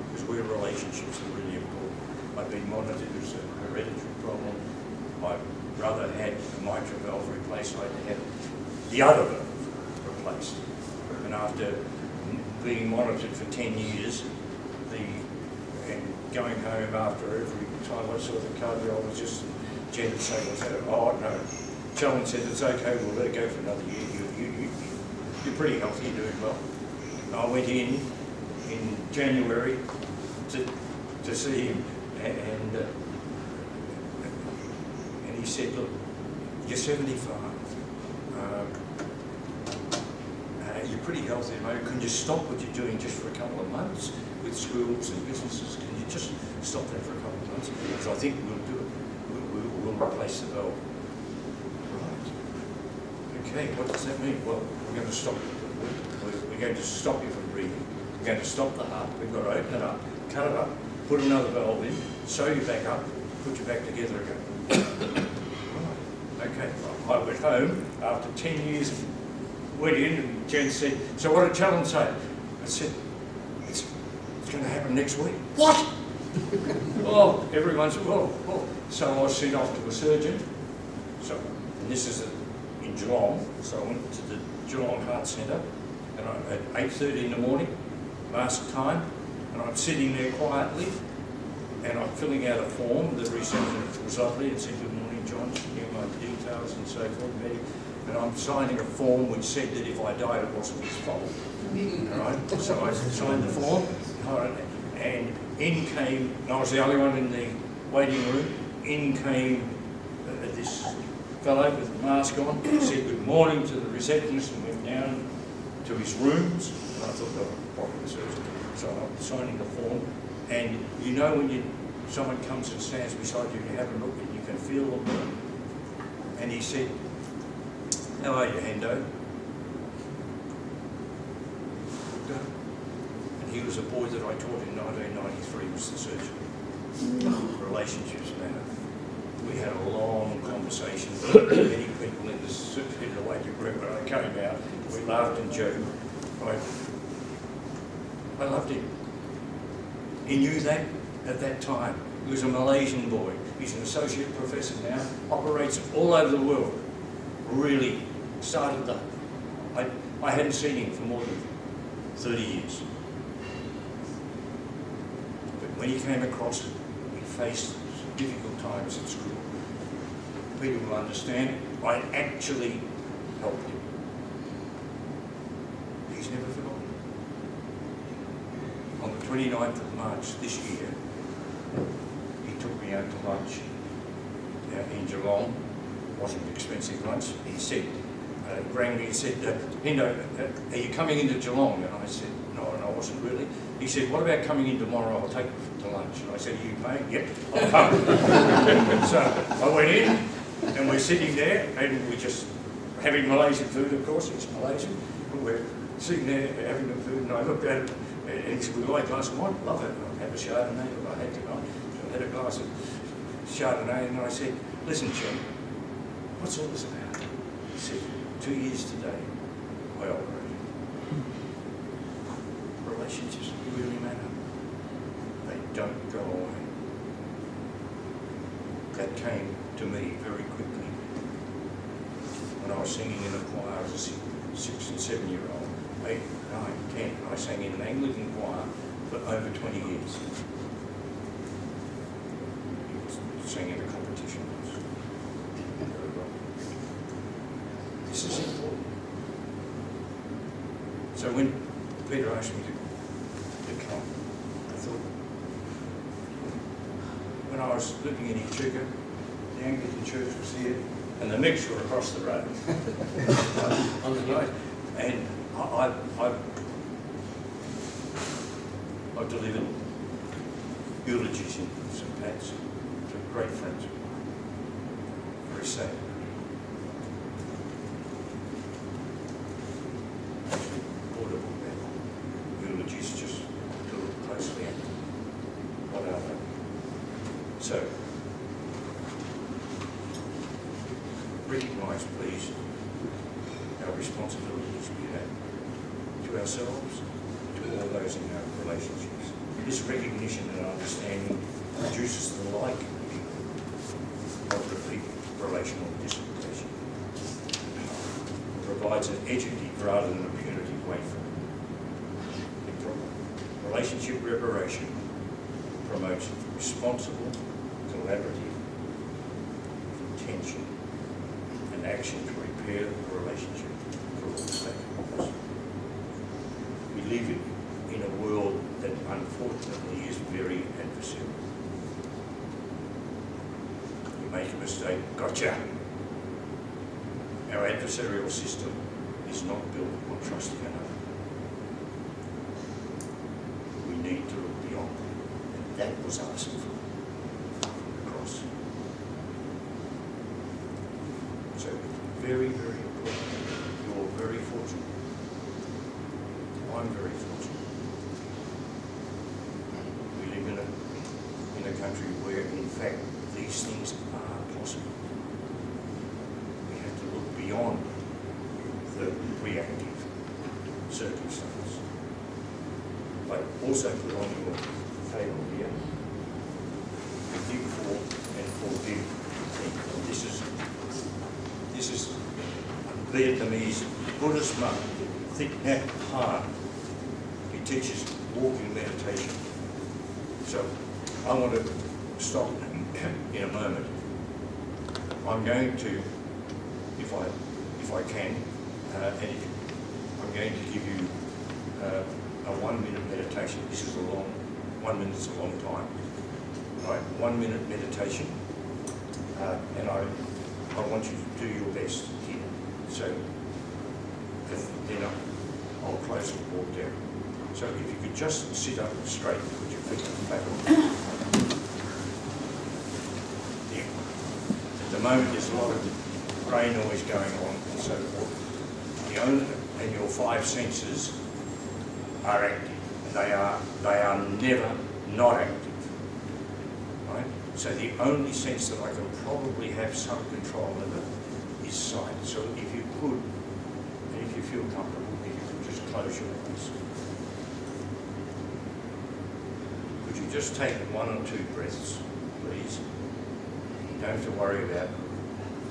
Because where relationships are really important. I've been monitored as a hereditary problem. My brother had a mitral valve replaced. I had to have the other valve replaced. And after being monitored for 10 years, and going home after every time I saw the cardiologist, Jen would say, oh no. Challenge said, it's okay, we'll let it go for another year. You're pretty healthy, you're doing well. I went in January to see him, and he said, look, you're 75. You're pretty healthy, mate. Can you stop what you're doing just for a couple of months with schools and businesses? Can you just stop that for a couple of months? Because I think we'll do it. We'll replace the valve. Right. Okay, what does that mean? Well, we're going to stop. We're going to stop you from breathing. We're going to stop the heart. We've got to open it up, cut it up, put another valve in, sew you back up, put you back together again. Okay, I went home after 10 years, went in, and Jen said, so what did Challen say? I said, it's going to happen next week. What? Oh, everyone's, oh. So I was sent off to a surgeon. So, and this is in Geelong, so I went to the Geelong Heart Centre, and at 8:30 in the morning, mask time, and I'm sitting there quietly, and I'm filling out a form. The receptionist was lovely and said, good morning, John, here are my details and so forth, and I'm signing a form which said that if I died, it wasn't his fault. All right? So I signed the form, and in came, and I was the only one in the waiting room, in came this fellow with a mask on, said good morning to the receptionist and went down to his rooms, and I thought, oh, probably the surgeon. So I'm signing the form, and you know when someone comes and stands beside you and you have a look and you can feel them, and he said, how are you, Hendo? And he was a boy that I taught in 1993, was the surgeon. Relationships matter. We had a long conversation. Many people in the waiting room when I came out, we laughed and joked. I loved him. He knew that at that time. He was a Malaysian boy. He's an associate professor now, operates all over the world. Really started that. I hadn't seen him for more than 30 years. But when he came across, he faced difficult times at school. People will understand, I actually helped him. He's never forgotten. On the 29th of March this year, he took me out to lunch in Geelong. It wasn't an expensive lunch. He said, rang me and said, Hendo, are you coming into Geelong? And I said, no, and I wasn't really. He said, what about coming in tomorrow? I'll take you to lunch. And I said, are you paying? Yep, I'll come. So I went in, and we're sitting there, and we're just having Malaysian food, of course, it's Malaysian. We're sitting there having the food, and I looked at it, and he said, would you like a glass of wine? Love it. I have a Chardonnay, but I had tonight. So I had a glass of Chardonnay, and I said, listen, Jim, what's all this about? He said, 2 years today, I operated. Relationships really matter. They don't go away. That came to me very quickly when I was singing in a choir as a 6 and 7 year old, 8, 9, 10. I sang in an Anglican choir for over 20 years. Sang in a competition. This is important. So when Peter asked me to come, I thought, when I was looking in Echuca, the Anglican church was here, and the Mix were across the road. On the road. And I've delivered eulogies in St. Pat's to great friends. Very sad. Eulogies just to look closely at what are they. So, recognise, please, our responsibilities we have to ourselves, to all those in our relationships. This recognition and understanding reduces the likelihood of repeat relational dislocation. It provides an educative rather than a punitive way forward. Relationship reparation promotes responsible, collaborative intention and action to repair the relationship for all stakeholders. We live in a world that unfortunately is very adversarial. You make a mistake, gotcha. Our adversarial system is not built on trusting another. We need to look beyond. And that was asking for the cross. So very, very important. I'm very fortunate. We live in a country where, in fact, these things are possible. We have to look beyond the reactive circumstance. But also put on your table here, forgive for and forgive. This is Vietnamese Buddhist monk, Thich Nhat Hanh. He teaches walking meditation. So I want to stop in a moment. I'm going to, if I can, I'm going to give you a 1 minute meditation. This is 1 minute's a long time. Right, 1 minute meditation, and I want you to do your best here. So then I'll close and walk down. So if you could just sit up straight, put your feet flat. Yeah. At the moment there's a lot of brain noise going on and so forth. And your five senses are active. They are never not active. Right? So the only sense that I can probably have some control over is sight. So if you could, and if you feel comfortable, if you could just close your eyes. Could you just take 1 or 2 breaths, please? You don't have to worry about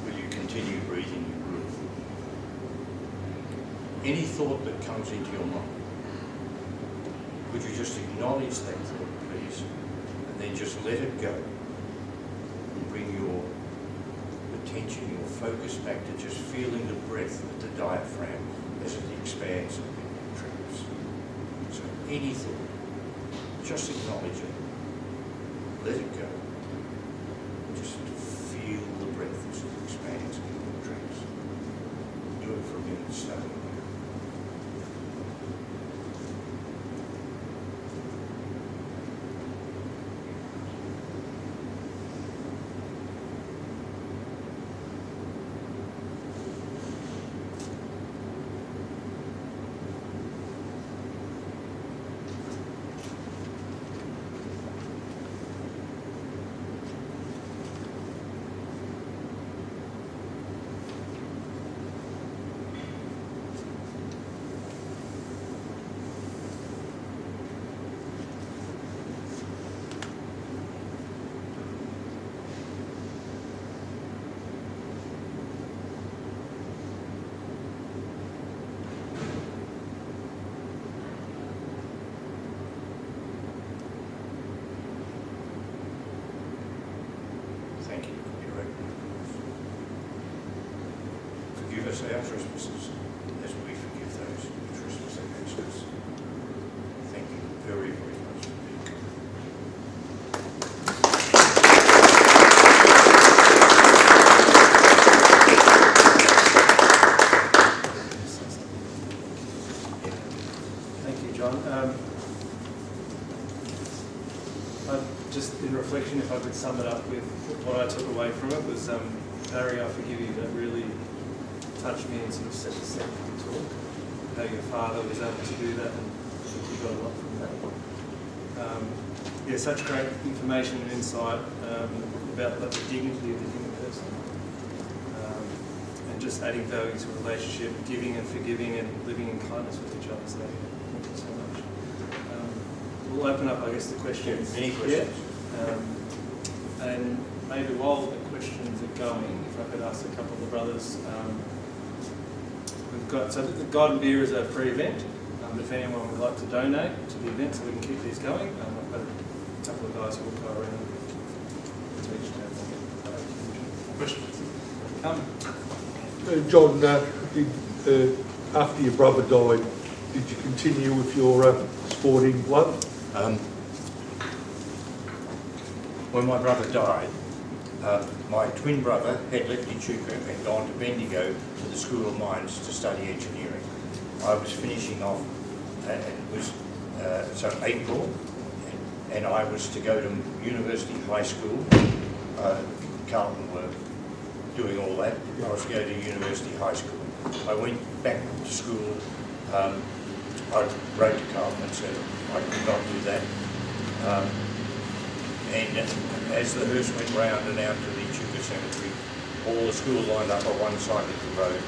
will you continue breathing, you will. Any thought that comes into your mind, could you just acknowledge that thought, please, and then just let it go and bring your attention, your focus back to just feeling the breath at the diaphragm as it expands and contracts. So any thought, just acknowledge it, let it go, and just feel the breath as it expands and contracts. Do it for a minute, slowly. Thank you. You're right. Forgive us our trespasses as we forgive those who trespass against us. Thank you very, very much for being here. Thank you, John. Just in reflection, if I could sum it up with what I took away from it was, Barry, I forgive you, that really touched me and sort of set the scene for the talk. How your father was able to do that, and I think you got a lot from that. Yeah, such great information and insight about the dignity of the human person. And just adding value to a relationship, giving and forgiving and living in kindness with each other. So thank you so much. We'll open up, I guess, the questions. Any questions? Yeah. And maybe while the questions are going, if I could ask a couple of the brothers, we've got, so the God and Beer is a free event. If anyone would like to donate to the event so we can keep these going, I've got a couple of guys who will go around to each table. Questions? Come. John, after your brother died, did you continue with your sporting blood? When my brother died, my twin brother had left Echuca and gone to Bendigo to the School of Mines to study engineering. I was finishing off, and it was April, and I was to go to University High School. Carlton were doing all that. I was to go to University High School. I went back to school I wrote to Carlton and said I could not do that. And as the hearse went round and out to the Echuca Cemetery, all the school lined up on one side of the road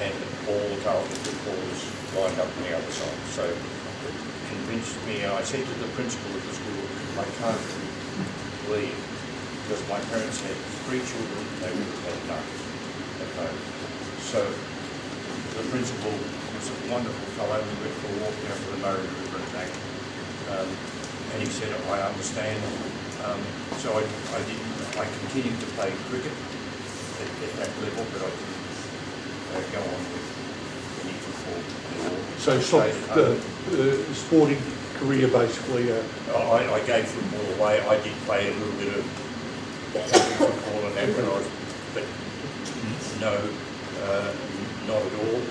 and all the Carlton footballers lined up on the other side. So it convinced me, and I said to the principal of the school, I can't leave because my parents had 3 children, they would have had none at home. So the principal was a wonderful fellow. We went for a walk down to the Murray River and back. And he said, I understand. So I continued to play cricket at that level, but I didn't go on with any football anymore. So stopped the sporting career basically. I gave football away. I did play a little bit of football and that, but no, not at all.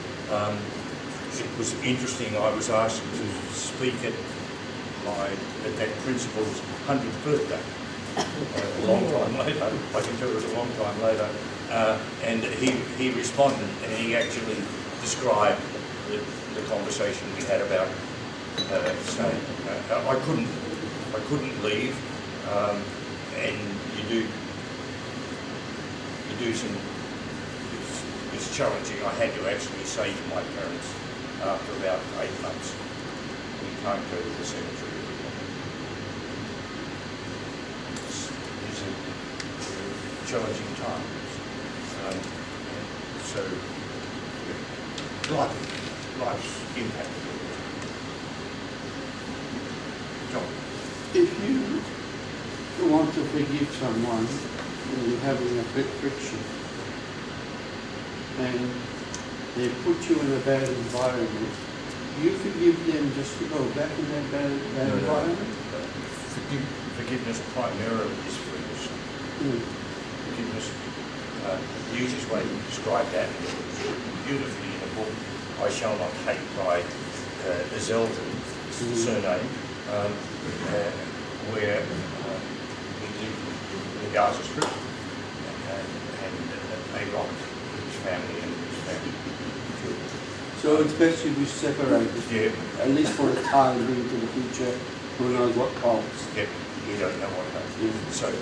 It was interesting. I was asked to speak at that principal's 100th birthday. A long time later, I can tell it was a long time later, and he responded, and he actually described the conversation we had about saying I couldn't leave, and you do some. It's challenging. I had to actually say to my parents after about 8 months, we can't go to the cemetery. These are challenging times. So life's impacted. John. If you want to forgive someone when you're having a bit friction and they put you in a bad environment, you forgive them just to go back in that bad environment? Forgiveness primarily is forgiveness. Forgiveness, the easiest way to describe that beautifully in a book, I Shall Not Hate by Zelda, surname, where he lived in the Gaza Strip and they robbed his family and his family. So it's best you be separated, Yeah. at least for a time being to the future, who knows what comes. Yep, you don't know what happens. Yeah. So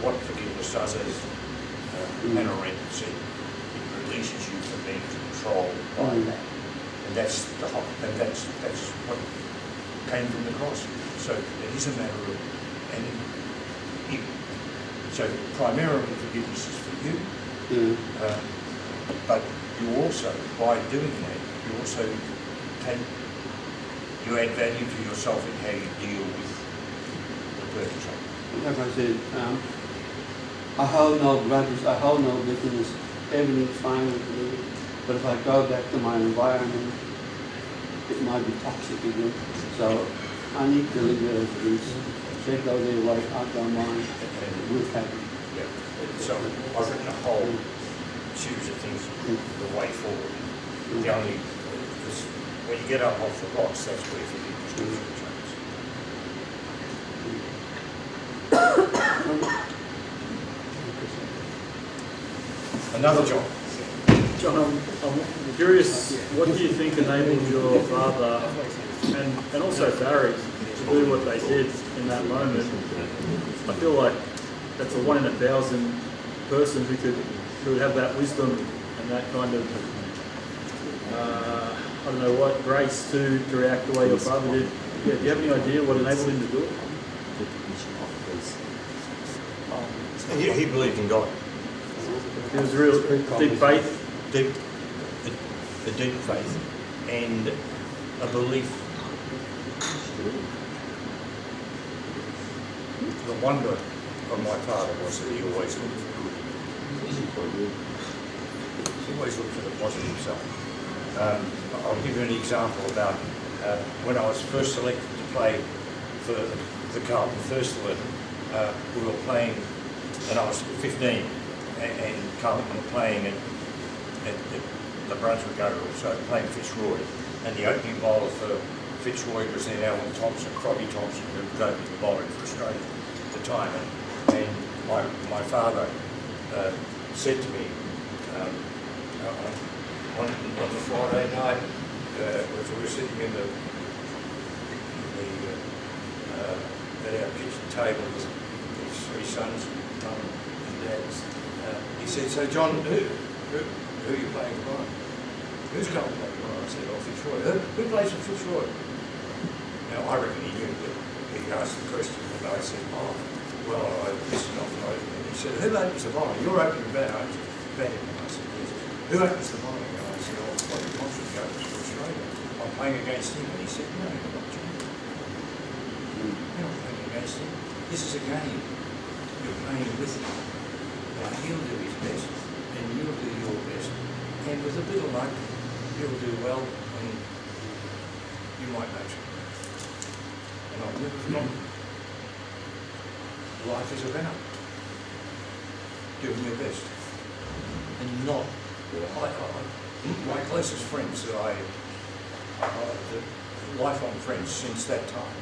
what forgiveness does is, Hannah Arendt said, it releases you from being controlled by that. And that's what came from the cross. So it is a matter of, so primarily forgiveness is for you, Yeah. but you also, by doing that, you also you add value to yourself in how you deal with the perpetrator. Like I said, I hold no grudges, I hold no bitterness, everything's fine with me. But if I go back to my environment, it might be toxic again. So I need to live there as it is. They go their way, I go mine. We're happy. Yeah. So I've written a whole series of things, the way forward. The only, because when you get up off the rocks, that's where forgiveness comes from. Another job. John, I'm curious, what do you think enabled your father and also Barry to do what they did in that moment? I feel like that's a 1 in 1,000 person who would have that wisdom and that kind of, I don't know what, grace to react the way your father did. Yeah, do you have any idea what enabled him to do it? He believed in God. It was real deep faith. A deep faith and a belief. The wonder of my father was that he always looked for good. He always looked for the positive side. I'll give you an example about when I was first selected to play for the Carlton First 11. We were playing, and I was 15, and Carlton were playing at the Brunswick Oval, so playing Fitzroy, and the opening bowler for Fitzroy was then Alan Thompson, Crobby Thompson, who was opening bowling for Australia at the time, and my father said to me on the Friday night, was we were sitting in the at our kitchen table with his three sons, mum and dads. He said, "So John, who are you playing tomorrow? Who's going to play tomorrow?" I said, "Oh, Fitzroy." Who plays for Fitzroy? Now I reckon he knew that he asked the question, and I said, "Oh, well, this is not right." And he said, "Who opens the bowling? You're opening batting." I said, "Yes." "Who opens the bowling?" And I said, "Oh, Bobby Thompson goes for Australia. I'm playing against him." And he said, "No, you're not, John. You're not playing against him. This is a game. You're playing with him. And he'll do his best, and you'll do your best. And with a bit of luck, you'll do well, and you might make some. And I've never forgotten. Life is about doing your best. And not, my closest friends that the lifelong friends since that time,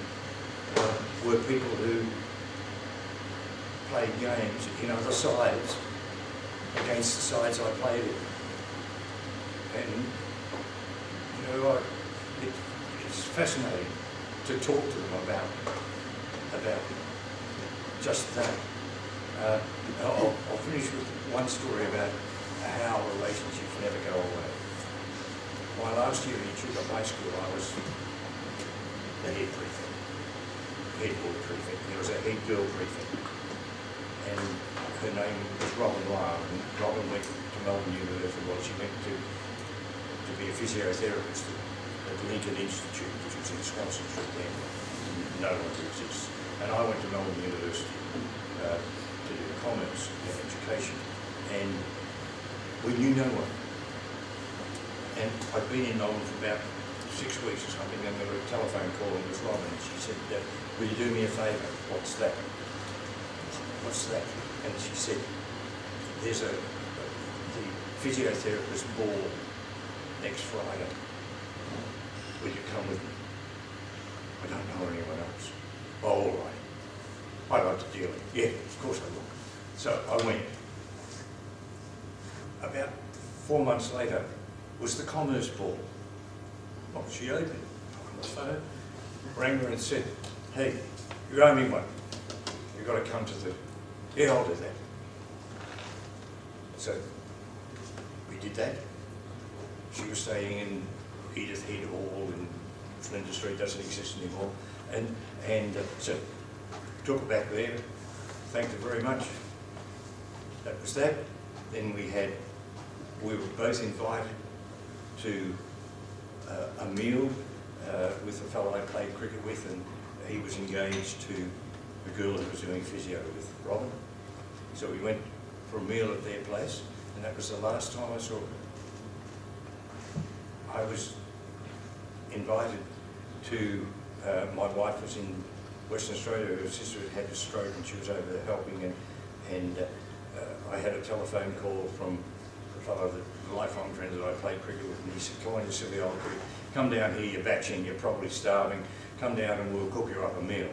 were people who played games in other sides against the sides I played in. And, you know, it's fascinating to talk to them about just that. I'll finish with one story about how relationships never go away. My last year in Chuka High School, I was the head prefect, head boy prefect. There was a head girl prefect, and her name was Robin Lyle. And Robin went to Melbourne University. Well, she went to be a physiotherapist at Lincoln Institute, which was in sponsorship then, no longer exists. And I went to Melbourne University to do commerce and education, and we knew no one. And I'd been in Melbourne for about 6 weeks or something, and there was a telephone call, and it was Robin, and she said, "Will you do me a favour?" "What's that?" "What's that?" And she said, "There's the physiotherapist ball next Friday. Will you come with me? I don't know anyone else." "Oh, all right. I'd like to deal it." "Yeah, of course I will." So I went. About 4 months later was the commerce ball. Well, she opened it on the phone, rang her and said, "Hey, you owe me one. You've got to come to the..." "Yeah, I'll do that." So we did that. She was staying in Edith Head Hall in Flinders Street, doesn't exist anymore. And so took her back there, thanked her very much. That was that. Then we were both invited to a meal with a fellow I played cricket with, and he was engaged to a girl who was doing physio with Robin. So we went for a meal at their place, and that was the last time I saw her. I was invited to, my wife was in Western Australia, her sister had had a stroke and she was over there helping, and I had a telephone call from the fellow, the lifelong friend that I played cricket with, and he said, "Come on, you silly old cricket, come down here, you're batching, you're probably starving, come down and we'll cook you up a meal."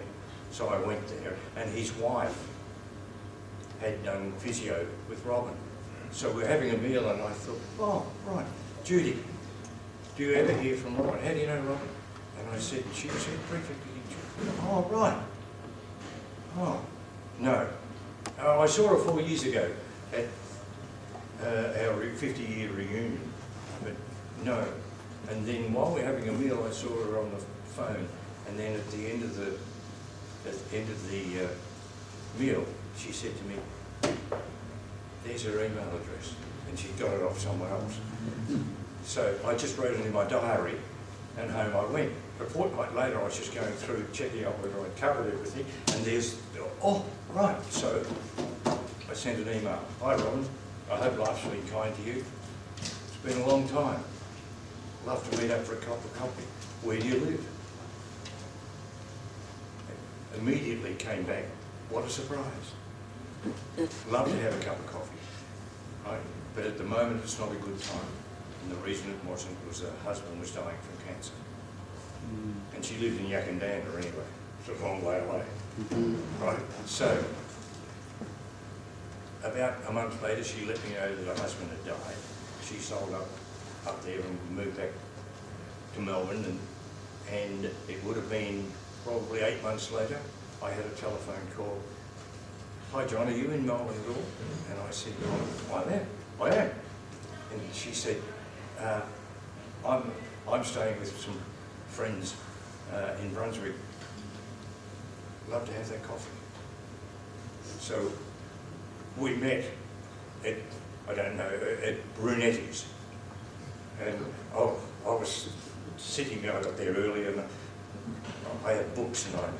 So I went there, and his wife had done physio with Robin. So we're having a meal, and I thought, "Oh, right, Judy, do you ever hear from Robin? How do you know Robin?" And I said, "She was head prefect." "Oh, right. Oh, no. Oh, I saw her 4 years ago at our 50-year reunion, but no." And then while we're having a meal, I saw her on the phone, and then at the end of the meal, she said to me, "There's her email address," and she got it off someone else. So I just wrote it in my diary, and home I went. A fortnight later, I was just going through, checking out whether I'd covered everything, and there's, oh, right. So I sent an email. "Hi, Robin. I hope life's been kind to you. It's been a long time. Love to meet up for a cup of coffee. Where do you live?" Immediately came back. What a surprise. Love to have a cup of coffee. Right? But at the moment, it's not a good time. And the reason it wasn't was her husband was dying from cancer. And she lived in Yakandanda anyway. It's a long way away. Right? So, about a month later, she let me know that her husband had died. She sold up there and moved back to Melbourne, and it would have been probably 8 months later, I had a telephone call. "Hi John, are you in Melbourne at all?" And I said, "I am." And she said, I'm staying with some friends in Brunswick. Love to have that coffee." So we met at, I don't know, at Brunetti's. And I was sitting, I got there early, and I had books, and I'm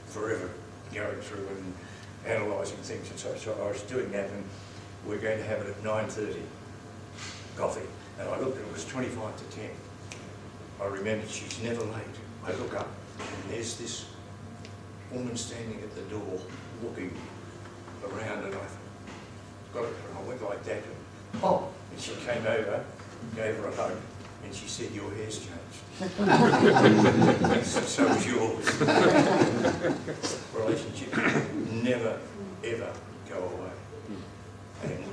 forever going through and analysing things, and so I was doing that, and we're going to have it at 9:30, coffee. And I looked, and it was 25 to 10. I remembered she's never late. I look up, and there's this woman standing at the door, looking around, and I thought, got it, and I went like that, and and she came over, gave her a hug, and she said, "Your hair's changed." So was yours. Relationship never, ever go away. And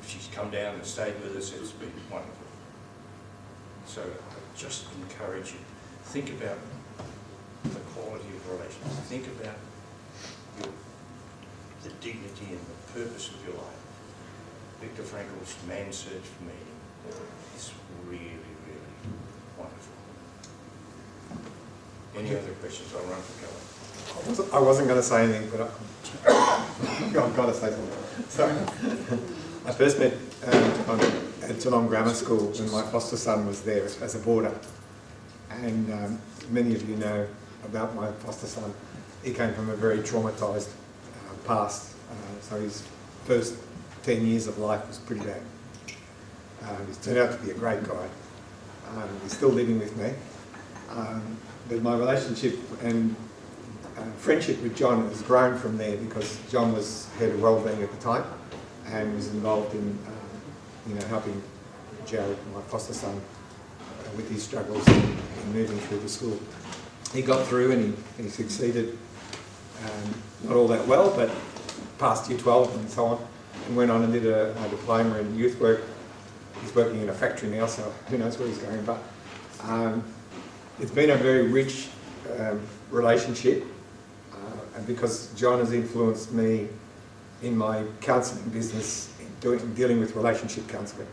she's come down and stayed with us. It's been wonderful. So I just encourage you, think about the quality of relations. Think about the dignity and the purpose of your life. Viktor Frankl's Man's Search for Meaning is really, really wonderful. Any other questions? I'll run for cover. I wasn't going to say anything, but I've got to say something. So, I first met at Geelong Grammar School when my foster son was there as a boarder. And many of you know about my foster son. He came from a very traumatised past, so his first 10 years of life was pretty bad. He's turned out to be a great guy. He's still living with me. But my relationship and friendship with John has grown from there, because John was head of wellbeing at the time and was involved in helping Jared, my foster son, with his struggles in moving through the school. He got through and he succeeded, not all that well, but passed year 12 and so on, and went on and did a diploma in youth work. He's working in a factory now, so who knows where he's going, but it's been a very rich relationship, and because John has influenced me in my counselling business, dealing with relationship counselling.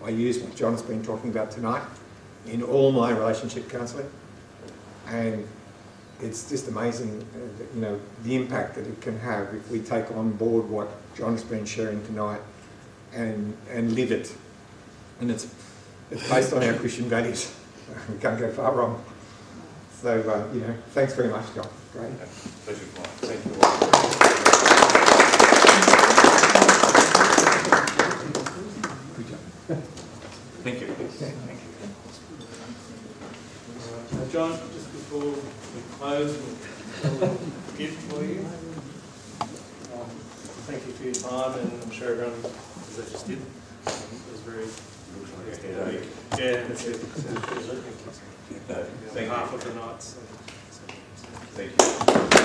I use what John's been talking about tonight in all my relationship counselling, and it's just amazing, the impact that it can have if we take on board what John's been sharing tonight and live it. And it's based on our Christian values. We can't go far wrong. So, thanks very much, John. Great. Pleasure, Mike. Thank you all. Good job. Thank you. Thank you. John, just before we close, we'll have a little gift for you. Thank you for your time, and I'm sure everyone, as they just did, was very... Yeah, that's it. Thank you. Half of the nights. Thank you.